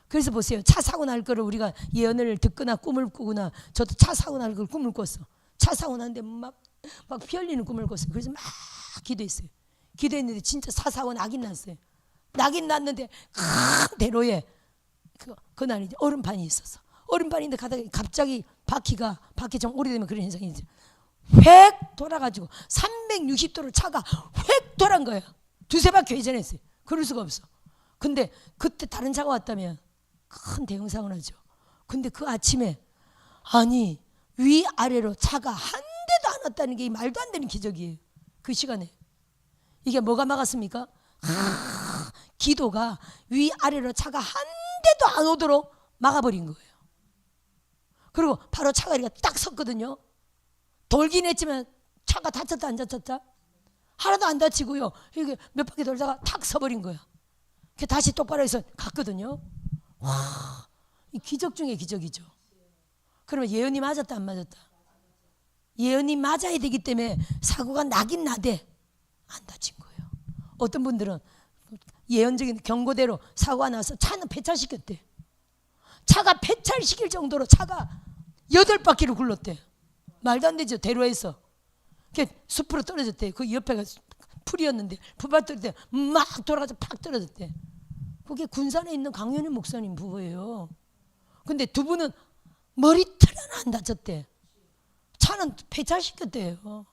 그래서 보세요. 차 사고 날 거를 우리가 예언을 듣거나 꿈을 꾸거나 저도 차 사고 날 걸 꿈을 꿨어. 차 사고 났는데 막 피 흘리는 꿈을 꿨어요. 그래서 막 기도했어요. 기도했는데 진짜 차 사고 나긴 났어요. 나긴 났는데 큰 대로에 그날 이제 얼음판이 있었어. 얼음판인데 가다가 갑자기 바퀴 좀 오래되면 그런 현상이 있죠. 획 돌아가지고 360도로 차가 획 돌아간 거야. 두세 바퀴 회전했어요. 그럴 수가 없어. 근데 그때 다른 차가 왔다면 큰 대형 사고가 나죠. 근데 그 아침에 아니 위아래로 차가 한 대도 안 왔다는 게 말도 안 되는 기적이에요. 그 시간에 이게 뭐가 막았습니까? 기도가 위아래로 차가 한 대도 안 오도록 막아버린 거예요. 그리고 바로 차가 이렇게 딱 섰거든요. 돌긴 했지만 차가 다쳤다 안 다쳤다? 하나도 안 다치고요. 이게 몇 바퀴 돌다가 탁 서버린 거야. 다시 똑바로 해서 갔거든요. 와, 이 기적 중에 기적이죠. 그러면 예언이 맞았다 안 맞았다? 예언이 맞아야 되기 때문에 사고가 나긴 나대 안 다친 거예요. 어떤 분들은 예언적인 경고대로 사고가 나서 차는 폐차시켰대. 차가 폐차시킬 정도로 차가 8바퀴를 굴렀대. 말도 안 되죠. 대로에서 숲으로 떨어졌대. 그 옆에가 풀이었는데 풀밭 떨어질 때 막 돌아가서 팍 떨어졌대. 그게 군산에 있는 강연희 목사님 부부예요. 근데 두 분은 머리털은 안 다쳤대. 차는 폐차시켰대요.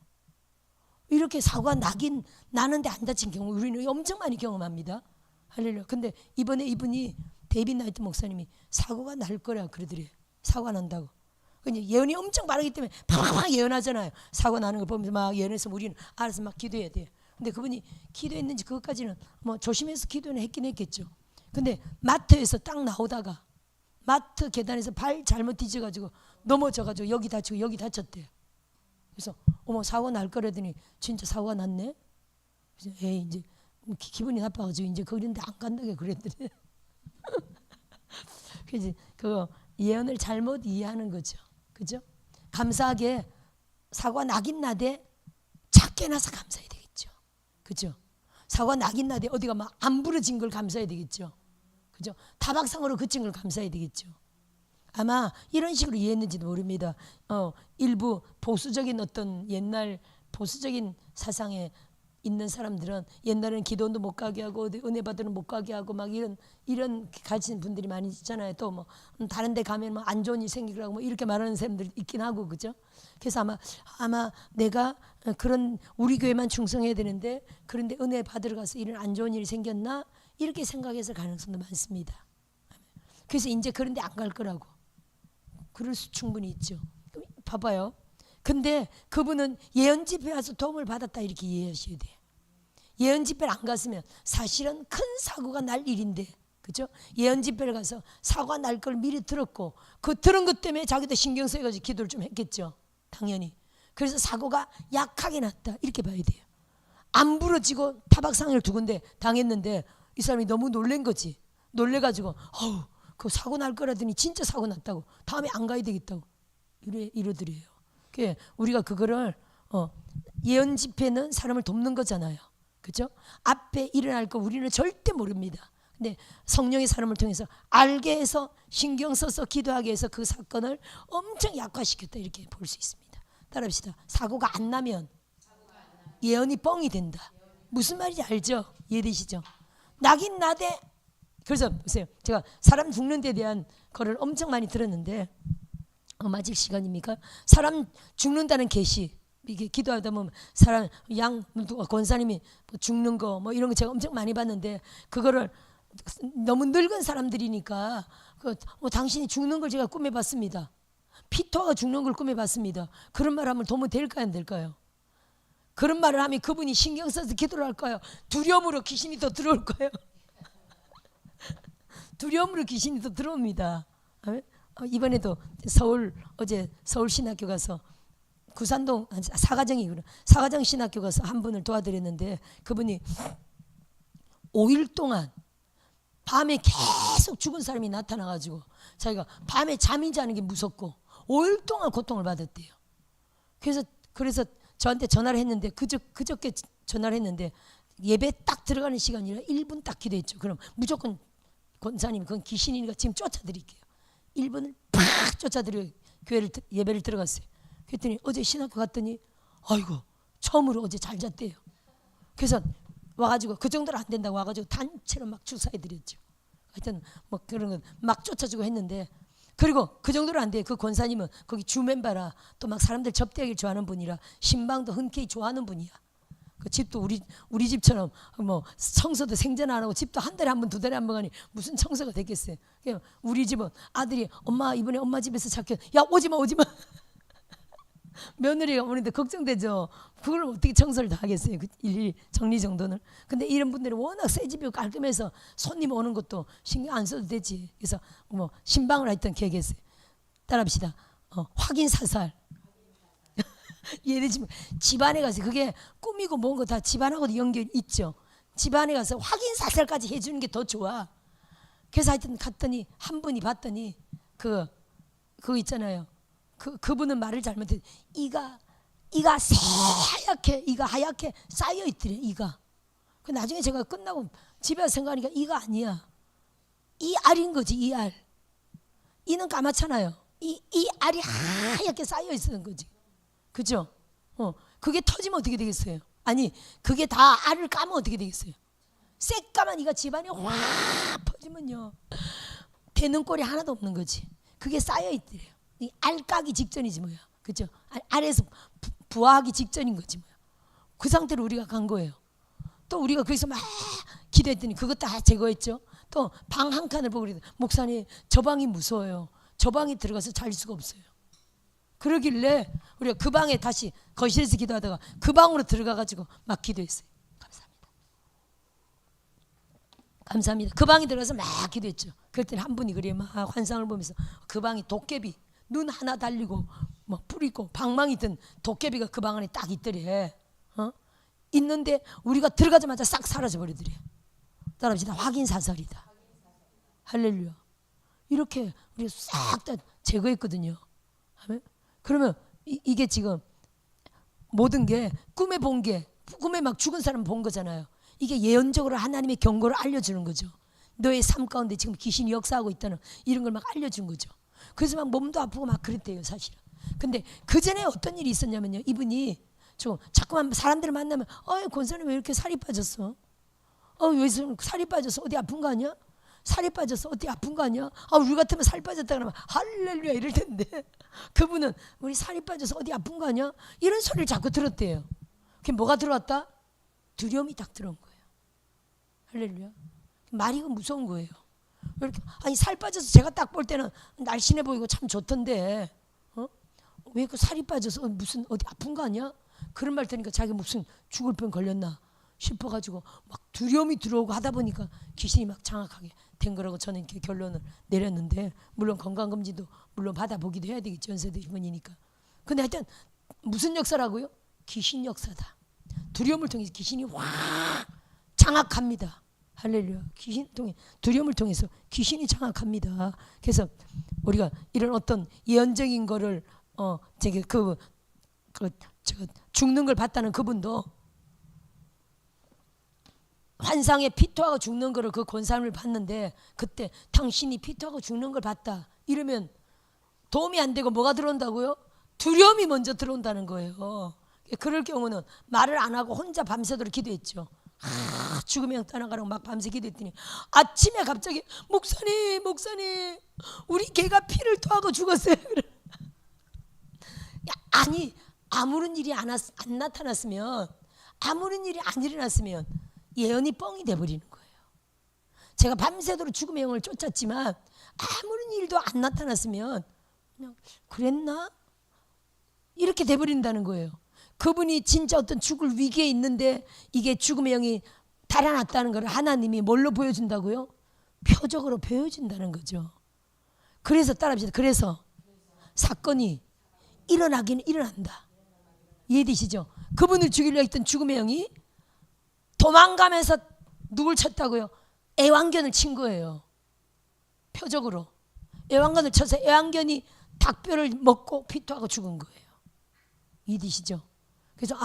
이렇게 사고가 나긴 나는데 안 다친 경우 우리는 엄청 많이 경험합니다. 할렐루야. 근데 이번에 이분이 데이빗 나이트 목사님이 사고가 날 거라 그러더래요. 사고가 난다고. 그냥 예언이 엄청 빠르기 때문에 팍팍 예언하잖아요. 사고 나는 거 보면서 막 예언해서 우리는 알아서 막 기도해야 돼요. 근데 그분이 기도했는지 그것까지는 뭐 조심해서 기도는 했긴 했겠죠. 근데 마트에서 딱 나오다가 마트 계단에서 발 잘못 뒤져가지고 넘어져가지고 여기 다치고 여기 다쳤대요. 그래서 어머 사고 날 거라더니 진짜 사고가 났네. 그래서 에이 이제 기분이 나빠가지고 이제 거기는데 안 간다고 그랬더니 그래서 그 예언을 잘못 이해하는 거죠. 그죠? 감사하게 사고가 나긴 나대 작게 나서 감사해야 되겠죠. 그죠? 사고가 나긴 나대 어디가 막 안 부러진 걸 감사해야 되겠죠. 그죠? 타박상으로 그친 걸 감사해야 되겠죠. 아마 이런 식으로 이해했는지도 모릅니다. 일부 보수적인 어떤 옛날 보수적인 사상에 있는 사람들은 옛날에는 기도원도 못 가게 하고 은혜 받으러 못 가게 하고 막 이런 가진 분들이 많이 있잖아요. 또 뭐 다른 데 가면 뭐 안 좋은 일 생기라고 뭐 이렇게 말하는 사람들이 있긴 하고 그죠? 그래서 아마 내가 그런 우리 교회만 충성해야 되는데 그런데 은혜 받으러 가서 이런 안 좋은 일이 생겼나 이렇게 생각해서 가능성도 많습니다. 그래서 이제 그런 데 안 갈 거라고. 그럴 수 충분히 있죠. 봐봐요. 근데 그분은 예언 집회 와서 도움을 받았다 이렇게 이해하셔야 돼요. 예언 집회를 안 갔으면 사실은 큰 사고가 날 일인데 그죠? 예언 집회를 가서 사고가 날 걸 미리 들었고 그 들은 것 때문에 자기도 신경 써가지고 기도를 좀 했겠죠. 당연히. 그래서 사고가 약하게 났다 이렇게 봐야 돼요. 안 부러지고 타박상을 두 군데 당했는데 이 사람이 너무 놀란 거지. 놀래가지고 그 사고 날 거라더니 진짜 사고 났다고. 다음에 안 가야 되겠다고 이러더래요. 우리가 그거를 예언 집회는 사람을 돕는 거잖아요. 그죠? 앞에 일어날 거 우리는 절대 모릅니다. 근데 성령의 사람을 통해서 알게 해서 신경 써서 기도하게 해서 그 사건을 엄청 약화시켰다 이렇게 볼 수 있습니다. 따라합시다. 사고가 안 나면 예언이 뻥이 된다. 무슨 말인지 알죠? 이해되시죠? 나긴 나대. 그래서 보세요. 제가 사람 죽는 데 대한 거를 엄청 많이 들었는데 맞을 시간입니까? 사람 죽는다는 계시 이게 기도하다 보면 사람 양 권사님이 죽는 거 뭐 이런 거 제가 엄청 많이 봤는데 그거를 너무 늙은 사람들이니까 당신이 죽는 걸 제가 꿈에 봤습니다. 피터가 죽는 걸 꿈에 봤습니다. 그런 말 하면 도무 될까요 안 될까요? 그런 말을 하면 그분이 신경 써서 기도를 할까요? 두려움으로 귀신이 더 들어올까요? 두려움으로 귀신이 더 들어옵니다. 이번에도 어제 서울 신학교 가서 구산동 사가정 신학교 가서 한 분을 도와드렸는데 그분이 5일 동안 밤에 계속 죽은 사람이 나타나가지고 자기가 밤에 잠이 자는 게 무섭고 5일 동안 고통을 받았대요. 그래서 저한테 전화를 했는데 그저께 전화를 했는데 예배 딱 들어가는 시간이라 1분 딱 기도했죠. 그럼 무조건 권사님 그건 귀신이니까 지금 쫓아드릴게요. 1분을 팍 쫓아드려 예배를 들어갔어요. 그랬더니 어제 신학교 갔더니 아이고 처음으로 어제 잘 잤대요. 그래서 와가지고 그 정도로 안 된다고 와가지고 단체로 막 주사해드렸죠. 하여튼 뭐 그런 건 막 쫓아주고 했는데 그리고 그 정도로 안 돼요. 그 권사님은 거기 주 멤버라 또 막 사람들 접대하기를 좋아하는 분이라 신방도 흔쾌히 좋아하는 분이야. 그 집도 우리 집처럼 뭐 청소도 생전 안 하고 집도 한 달에 한 번 두 달에 한 번 가니 무슨 청소가 됐겠어요. 그냥 우리 집은 아들이 엄마 이번에 엄마 집에서 자켓 야 오지마 며느리가 오는데 걱정되죠. 그걸 어떻게 청소를 다 하겠어요. 일일이 정리 정돈을. 근데 이런 분들이 워낙 새 집이고 깔끔해서 손님 오는 것도 신경 안 써도 되지. 그래서 뭐 신방을 하여튼 계획했어요. 따라합시다. 확인 사살. 이해되시면 집안에 가서 그게 꿈이고 뭔가 다 집안하고도 연결 있죠. 집안에 가서 확인 사살까지 해주는 게 더 좋아. 그래서 하여튼 갔더니 한 분이 봤더니 그거 있잖아요. 그분은 말을 잘못해. 이가 하얗게 쌓여 있더래. 이가. 그 나중에 제가 끝나고 집에 와서 생각하니까 이가 아니야. 이 알인 거지. 이 알. 이는 까맣잖아요. 이 알이 하얗게 쌓여 있는 거지. 그죠? 그게 터지면 어떻게 되겠어요? 아니 그게 다 알을 까면 어떻게 되겠어요? 새까만 이가 집안에 확 퍼지면요 되는 꼴이 하나도 없는 거지. 그게 쌓여 있더래요. 이 알 까기 직전이지 뭐야. 그죠? 알에서 부화하기 직전인 거지 뭐야. 그 상태로 우리가 간 거예요. 또 우리가 그래서 막 기도했더니 그것 다 제거했죠. 또 방 한 칸을 보고 그러더니 목사님 저 방이 무서워요. 저 방에 들어가서 잘 수가 없어요. 그러길래 우리가 그 방에 다시 거실에서 기도하다가 그 방으로 들어가가지고 막 기도했어요. 감사합니다. 그 방에 들어가서 막 기도했죠. 그랬더니 한 분이 그래요. 막 환상을 보면서 그 방이 도깨비 눈 하나 달리고 뭐 뿌리고 방망이 든 도깨비가 그 방 안에 딱 있더래. 있는데 우리가 들어가자마자 싹 사라져 버리더래. 따라합시다. 확인 사살이다. 할렐루야. 이렇게 우리가 싹 다 제거했거든요. 그러면 이게 지금 모든 게 꿈에 본 게 꿈에 막 죽은 사람 본 거잖아요. 이게 예언적으로 하나님의 경고를 알려주는 거죠. 너의 삶 가운데 지금 귀신이 역사하고 있다는 이런 걸 막 알려준 거죠. 그래서 막 몸도 아프고 막 그랬대요 사실은. 근데 그 전에 어떤 일이 있었냐면요. 이분이 좀 자꾸만 사람들을 만나면 권사님 왜 이렇게 살이 빠졌어? 왜 살이 빠졌어? 어디 아픈 거 아니야? 살이 빠졌어? 어디 아픈 거 아니야? 우리 같으면 살 빠졌다 그러면 할렐루야 이럴 텐데 그분은 우리 살이 빠져서 어디 아픈 거 아니야? 이런 소리를 자꾸 들었대요. 그게 뭐가 들어왔다? 두려움이 딱 들어온 거예요. 할렐루야. 말이 무서운 거예요. 왜 이렇게 아니 살 빠져서 제가 딱 볼 때는 날씬해 보이고 참 좋던데 왜 그 살이 빠져서 무슨 어디 아픈 거 아니야? 그런 말 들으니까 자기 무슨 죽을 병 걸렸나 싶어가지고 막 두려움이 들어오고 하다 보니까 귀신이 막 장악하게 된 거라고 저는 이렇게 결론을 내렸는데 물론 건강검진도 물론 받아보기도 해야 되겠죠. 연세대 분이니까. 근데 하여튼 무슨 역사라고요? 귀신 역사다. 두려움을 통해서 귀신이 확 장악합니다. 할렐루야. 두려움을 통해서 귀신이 장악합니다. 그래서 우리가 이런 어떤 예언적인 거를 죽는 걸 봤다는 그분도 환상에 피토하고 죽는 거를 그 권사님을 봤는데, 그때 당신이 피토하고 죽는 걸 봤다 이러면 도움이 안 되고 뭐가 들어온다고요? 두려움이 먼저 들어온다는 거예요. 그럴 경우는 말을 안 하고 혼자 밤새도록 기도했죠. 죽으면 떠나가라고 막 밤새 기도했더니 아침에 갑자기 목사님 우리 개가 피를 토하고 죽었어요. 아니, 아무런 일이 안 나타났으면, 아무런 일이 안 일어났으면 예언이 뻥이 돼버리는 거예요. 제가 밤새도록 죽음의 영을 쫓았지만 아무런 일도 안 나타났으면 그냥 그랬나? 이렇게 돼버린다는 거예요. 그분이 진짜 어떤 죽을 위기에 있는데 이게 죽음의 영이 달아났다는 걸 하나님이 뭘로 보여준다고요? 표적으로 보여준다는 거죠. 그래서 따라합시다. 그래서 사건이 일어나긴 일어난다. 이해되시죠? 그분을 죽이려 했던 죽음의 영이 도망가면서 누굴 쳤다고요? 애완견을 친 거예요. 표적으로 애완견을 쳐서 애완견이 닭뼈를 먹고 피토하고 죽은 거예요. 이해되시죠? 그래서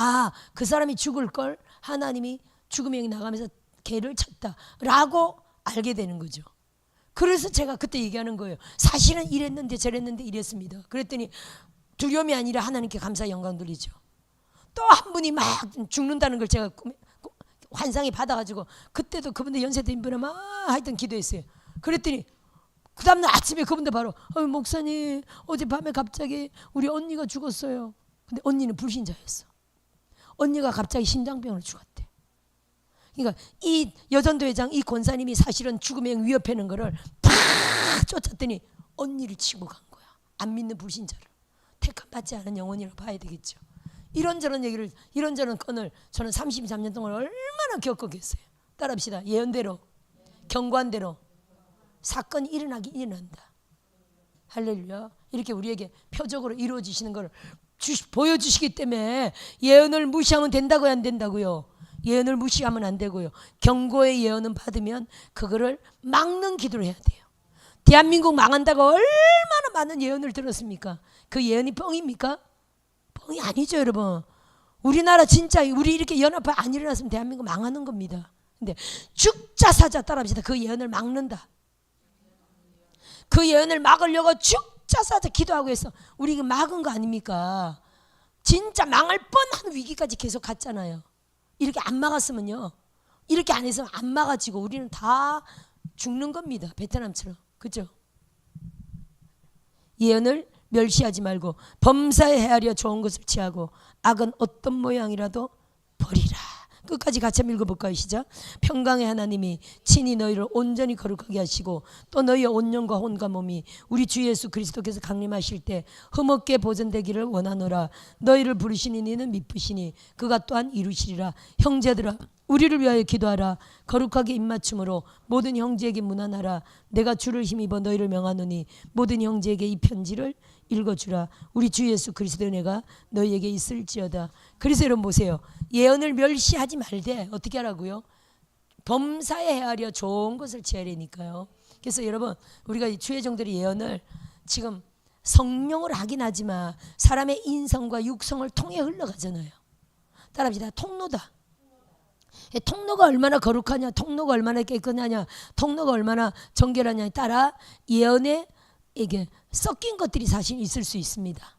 그 사람이 죽을 걸 하나님이 죽음의 영이 나가면서 개를 쳤다라고 알게 되는 거죠. 그래서 제가 그때 얘기하는 거예요. 사실은 이랬는데 저랬는데 이랬습니다. 그랬더니 두려움이 아니라 하나님께 감사 영광 돌리죠. 또 한 분이 막 죽는다는 걸 제가 환상이 받아가지고 그때도 그분들 연세드린 분은 막 하여튼 기도했어요. 그랬더니 그 다음날 아침에 그분들 바로 목사님 어젯밤에 갑자기 우리 언니가 죽었어요. 근데 언니는 불신자였어. 언니가 갑자기 심장병으로 죽었대. 그러니까 이 여전도 회장 이 권사님이 사실은 죽음의 영 위협하는 거를 팍 쫓았더니 언니를 치고 간 거야. 안 믿는 불신자를. 택함 받지 않은 영혼이라고 봐야 되겠죠. 이런저런 얘기를, 이런저런 건을 저는 33년 동안 얼마나 겪었겠어요. 따라합시다. 예언대로, 경고한대로 사건이 일어나긴 일어난다. 할렐루야. 이렇게 우리에게 표적으로 이루어지시는 걸 보여주시기 때문에 예언을 무시하면 된다고요, 안 된다고요? 예언을 무시하면 안 되고요. 경고의 예언은 받으면 그거를 막는 기도를 해야 돼요. 대한민국 망한다고 얼마나 많은 예언을 들었습니까? 그 예언이 뻥입니까? 뻥이 아니죠, 여러분. 우리나라 진짜 우리 이렇게 연합화 안 일어났으면 대한민국 망하는 겁니다. 근데 죽자 사자 따라합시다. 그 예언을 막는다. 그 예언을 막으려고 죽자 사자 기도하고 해서 우리 이거 막은 거 아닙니까? 진짜 망할 뻔한 위기까지 계속 갔잖아요. 이렇게 안 막았으면요, 이렇게 안 했으면 안 막아지고 우리는 다 죽는 겁니다. 베트남처럼. 그죠? 예언을 멸시하지 말고 범사에 헤아려 좋은 것을 취하고 악은 어떤 모양이라도 버리라. 끝까지 같이 한번 읽어볼까요? 시작. 평강의 하나님이 친히 너희를 온전히 거룩하게 하시고 또 너희의 온 영과 혼과 몸이 우리 주 예수 그리스도께서 강림하실 때 흠없게 보존되기를 원하노라. 너희를 부르시니 이는 미쁘시니 그가 또한 이루시리라. 형제들아 우리를 위하여 기도하라. 거룩하게 입맞춤으로 모든 형제에게 문안하라. 내가 주를 힘입어 너희를 명하노니 모든 형제에게 이 편지를 읽어주라. 우리 주 예수 그리스도의 은혜가 너희에게 있을지어다. 그래서 여러분 보세요. 예언을 멸시하지 말되 어떻게 하라고요? 범사에 헤아려 좋은 것을 취하려니까요. 그래서 여러분 우리가 주의 종들의 예언을 지금 성령을 하긴 하지만 사람의 인성과 육성을 통해 흘러가잖아요. 따라합시다. 통로다. 통로가 얼마나 거룩하냐, 통로가 얼마나 깨끗하냐, 통로가 얼마나 정결하냐에 따라 예언에 이게 섞인 것들이 사실 있을 수 있습니다.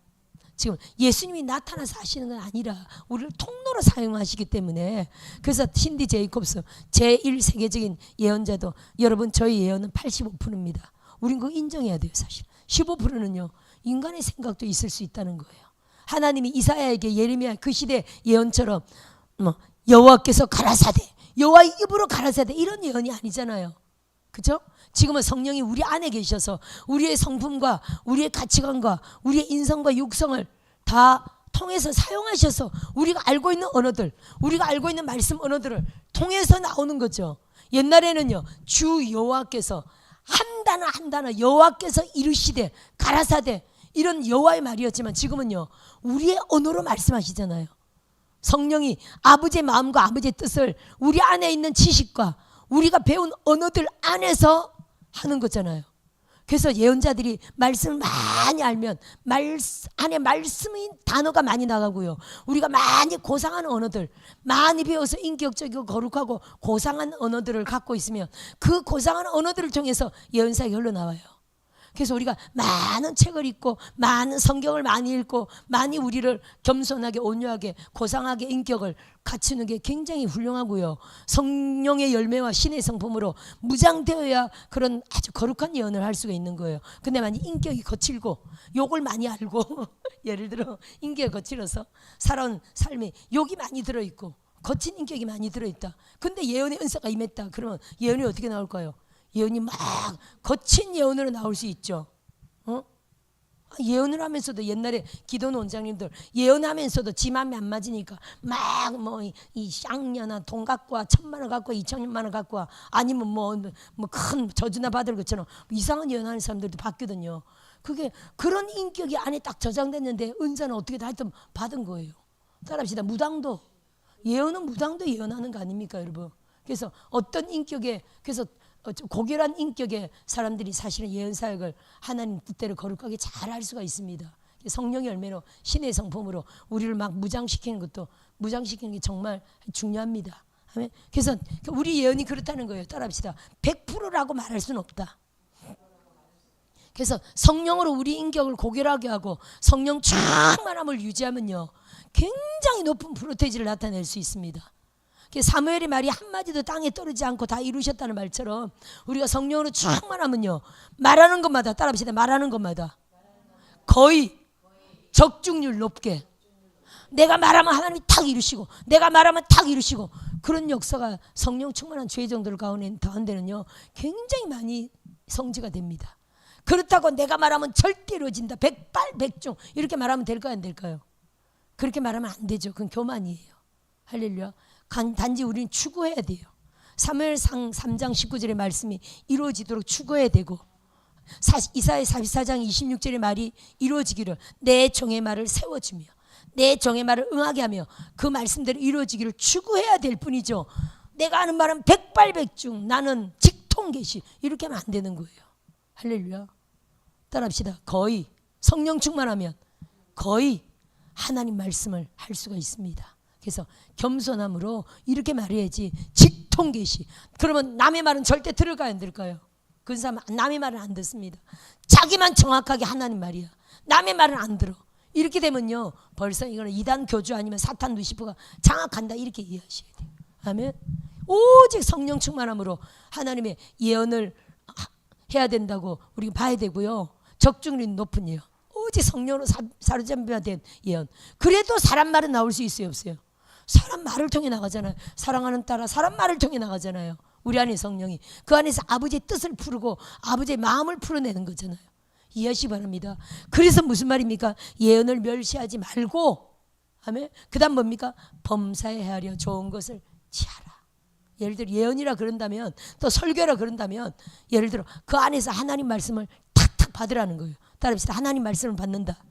지금 예수님이 나타나서 하시는 건 아니라 우리를 통로로 사용하시기 때문에. 그래서 신디 제이콥스 제1세계적인 예언자도 여러분 저희 예언은 85%입니다. 우린 그거 인정해야 돼요. 사실 15%는요 인간의 생각도 있을 수 있다는 거예요. 하나님이 이사야에게 예레미야 그 시대 예언처럼 여호와께서 가라사대, 여호와의 입으로 가라사대 이런 예언이 아니잖아요. 그죠? 지금은 성령이 우리 안에 계셔서 우리의 성품과 우리의 가치관과 우리의 인성과 육성을 다 통해서 사용하셔서 우리가 알고 있는 언어들, 우리가 알고 있는 말씀 언어들을 통해서 나오는 거죠. 옛날에는요 주 여호와께서 한 단어 한 단어 여호와께서 이르시되 가라사대 이런 여호와의 말이었지만 지금은요 우리의 언어로 말씀하시잖아요. 성령이 아버지의 마음과 아버지의 뜻을 우리 안에 있는 지식과 우리가 배운 언어들 안에서 하는 거잖아요. 그래서 예언자들이 말씀을 많이 알면 안에 말씀의 단어가 많이 나가고요. 우리가 많이 고상한 언어들, 많이 배워서 인격적이고 거룩하고 고상한 언어들을 갖고 있으면 그 고상한 언어들을 통해서 예언사가 흘러나와요. 그래서 우리가 많은 책을 읽고 많은 성경을 많이 읽고 많이 우리를 겸손하게 온유하게 고상하게 인격을 갖추는 게 굉장히 훌륭하고요. 성령의 열매와 신의 성품으로 무장되어야 그런 아주 거룩한 예언을 할 수가 있는 거예요. 근데 만약 인격이 거칠고 욕을 많이 알고 예를 들어 인격이 거칠어서 살아온 삶에 욕이 많이 들어있고 거친 인격이 많이 들어있다. 근데 예언의 은사가 임했다. 그러면 예언이 어떻게 나올까요? 예언이 막 거친 예언으로 나올 수 있죠. 예언을 하면서도 옛날에 기도원 원장님들 예언하면서도 지 맘에 안 맞으니까 막 뭐 이 쌍년아 돈 갖고 와 1,000만 원 갖고 와 2,000만 원 갖고 와 아니면 뭐 큰 저주나 받을 것처럼 이상한 예언하는 사람들도 봤거든요. 그게 그런 인격이 안에 딱 저장됐는데 은사는 어떻게 다 하여튼 받은 거예요. 따라합시다. 무당도 예언은 무당도 예언하는 거 아닙니까 여러분. 그래서 어떤 인격에 그래서 고결한 인격의 사람들이 사실은 예언 사역을 하나님 뜻대로 거룩하게 잘 할 수가 있습니다. 성령의 열매로 신의 성품으로 우리를 막 무장시키는 것도 무장시키는 게 정말 중요합니다. 그래서 우리 예언이 그렇다는 거예요. 따라합시다. 100%라고 말할 수는 없다. 그래서 성령으로 우리 인격을 고결하게 하고 성령 충만함을 유지하면요 굉장히 높은 프로테이지를 나타낼 수 있습니다. 사무엘의 말이 한마디도 땅에 떨어지지 않고 다 이루셨다는 말처럼 우리가 성령으로 충만하면요 말하는 것마다 따라합시다. 말하는 것마다 거의 적중률 높게 내가 말하면 하나님이 탁 이루시고 내가 말하면 탁 이루시고 그런 역사가 성령 충만한 죄 정도를 가운데는요 굉장히 많이 성취가 됩니다. 그렇다고 내가 말하면 절대 이루어진다. 백발백중 이렇게 말하면 될까요 안 될까요? 그렇게 말하면 안 되죠. 그건 교만이에요. 할렐루야. 단지 우리는 추구해야 돼요. 사무엘상 3장 19절의 말씀이 이루어지도록 추구해야 되고 이사야 44장 26절의 말이 이루어지기를 내 종의 말을 세워주며 내 종의 말을 응하게 하며 그 말씀대로 이루어지기를 추구해야 될 뿐이죠. 내가 하는 말은 백발백중 나는 직통계시 이렇게 하면 안 되는 거예요. 할렐루야. 따라합시다. 거의 성령 충만하면 거의 하나님 말씀을 할 수가 있습니다. 그래서 겸손함으로 이렇게 말해야지 직통계시. 그러면 남의 말은 절대 들을까요 안 들을까요? 그 사람은 남의 말은 안 듣습니다. 자기만 정확하게 하나님 말이야. 남의 말은 안 들어. 이렇게 되면요 벌써 이거는 이단 교주 아니면 사탄 루시퍼가 장악한다 이렇게 이해하셔야 돼요. 아멘. 오직 성령 충만함으로 하나님의 예언을 해야 된다고 우리가 봐야 되고요. 적중률이 높은 예언. 오직 성령으로 사로잡혀야 된 예언. 그래도 사람 말은 나올 수 있어요 없어요? 사람 말을 통해 나가잖아요. 사랑하는 딸아 사람 말을 통해 나가잖아요. 우리 안에 성령이 그 안에서 아버지의 뜻을 풀고 아버지의 마음을 풀어내는 거잖아요. 이해하시기 바랍니다. 그래서 무슨 말입니까? 예언을 멸시하지 말고 아멘. 그 다음 뭡니까? 범사에 헤아려 좋은 것을 취하라. 예를 들어 예언이라 그런다면 또 설교라 그런다면 예를 들어 그 안에서 하나님 말씀을 탁탁 받으라는 거예요. 따라합시다. 하나님 말씀을 받는다.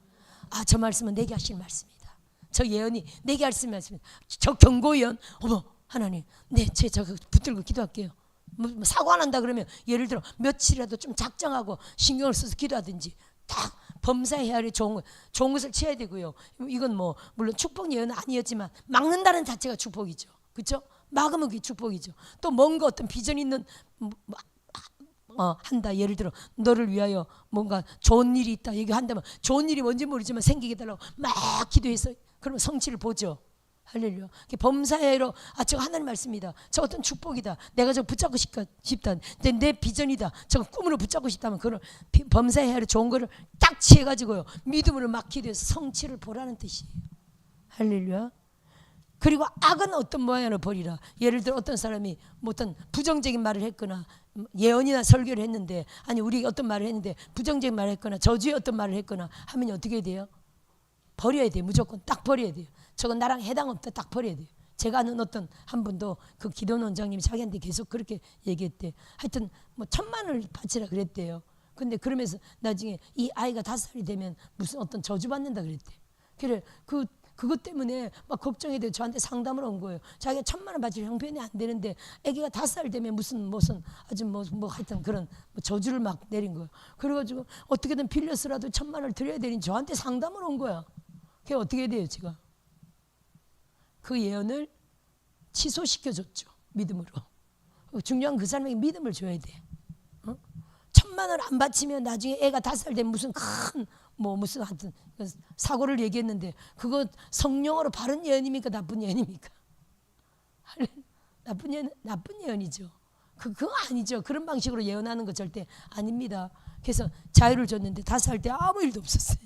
아, 저 말씀은 내게 하실 말씀이다. 저 예언이 내게 하실 말씀이다. 저 경고 예언 어머 하나님 저거 붙들고 기도할게요. 뭐 사고 안 한다 그러면 예를 들어 며칠이라도 좀 작정하고 신경을 써서 기도하든지 딱 범사에 헤아려 좋은 것을 취해야 되고요. 이건 뭐 물론 축복 예언은 아니었지만 막는다는 자체가 축복이죠. 그렇죠? 막으면 그게 축복이죠. 또 뭔가 어떤 비전 있는 한다. 예를 들어 너를 위하여 뭔가 좋은 일이 있다 얘기한다면 좋은 일이 뭔지 모르지만 생기게 달라고 막 기도해서 그러면 성취를 보죠. 할렐루야. 범사에로 저거 하나님 말씀이다. 저 어떤 축복이다. 내가 저거 붙잡고 싶다. 내 비전이다. 저거 꿈으로 붙잡고 싶다면 그걸 범사에로 좋은 거를 딱 취해가지고요. 믿음으로 막 기도해서 성취를 보라는 뜻이에요. 할렐루야. 그리고 악은 어떤 모양으로 버리라. 예를 들어 어떤 사람이 뭐 어떤 부정적인 말을 했거나 예언이나 설교를 했는데 아니 우리 어떤 말을 했는데 부정적인 말을 했거나 저주의 어떤 말을 했거나 하면 어떻게 해야 돼요? 버려야 돼요. 무조건 딱 버려야 돼요. 저건 나랑 해당 없다. 딱 버려야 돼요. 제가 아는 어떤 한 분도 그 기도원 원장님이 자기한테 계속 그렇게 얘기했대. 하여튼 뭐 1,000만을 바치라 그랬대요. 근데 그러면서 나중에 이 아이가 5살이 되면 무슨 어떤 저주 받는다 그랬대. 그래 그 그것 때문에 막 걱정이 돼 저한테 상담을 온 거예요. 자기가 1,000만 원 받을 형편이 안 되는데 아기가 5살 되면 무슨 아주 뭐 하여튼 그런 저주를 막 내린 거예요. 그래가지고 어떻게든 빌려서라도 1,000만 원을 드려야 되니 저한테 상담을 온 거야. 그게 어떻게 돼요 제가? 그 예언을 취소시켜줬죠. 믿음으로. 중요한 그 사람에게 믿음을 줘야 돼. 1,000만 원 안 바치면 나중에 애가 5살 되면 무슨 큰 무슨 하여튼 사고를 얘기했는데 그거 성령으로 바른 예언입니까 나쁜 예언입니까? 나쁜 예언이죠. 그거 아니죠. 그런 방식으로 예언하는 거 절대 아닙니다. 그래서 자유를 줬는데 5살 때 아무 일도 없었어요.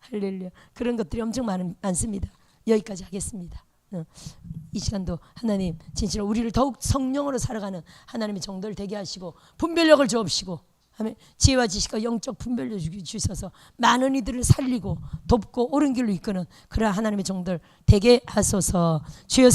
할렐루야. 그런 것들이 엄청 많습니다. 여기까지 하겠습니다. 이 시간도 하나님 진실로 우리를 더욱 성령으로 살아가는 하나님의 정도를 되게 하시고 분별력을 주옵시고 지혜와 지식과 영적 분별력 주셔서 많은 이들을 살리고 돕고 옳은 길로 이끄는 그러한 하나님의 정도를 되게 하소서. 주여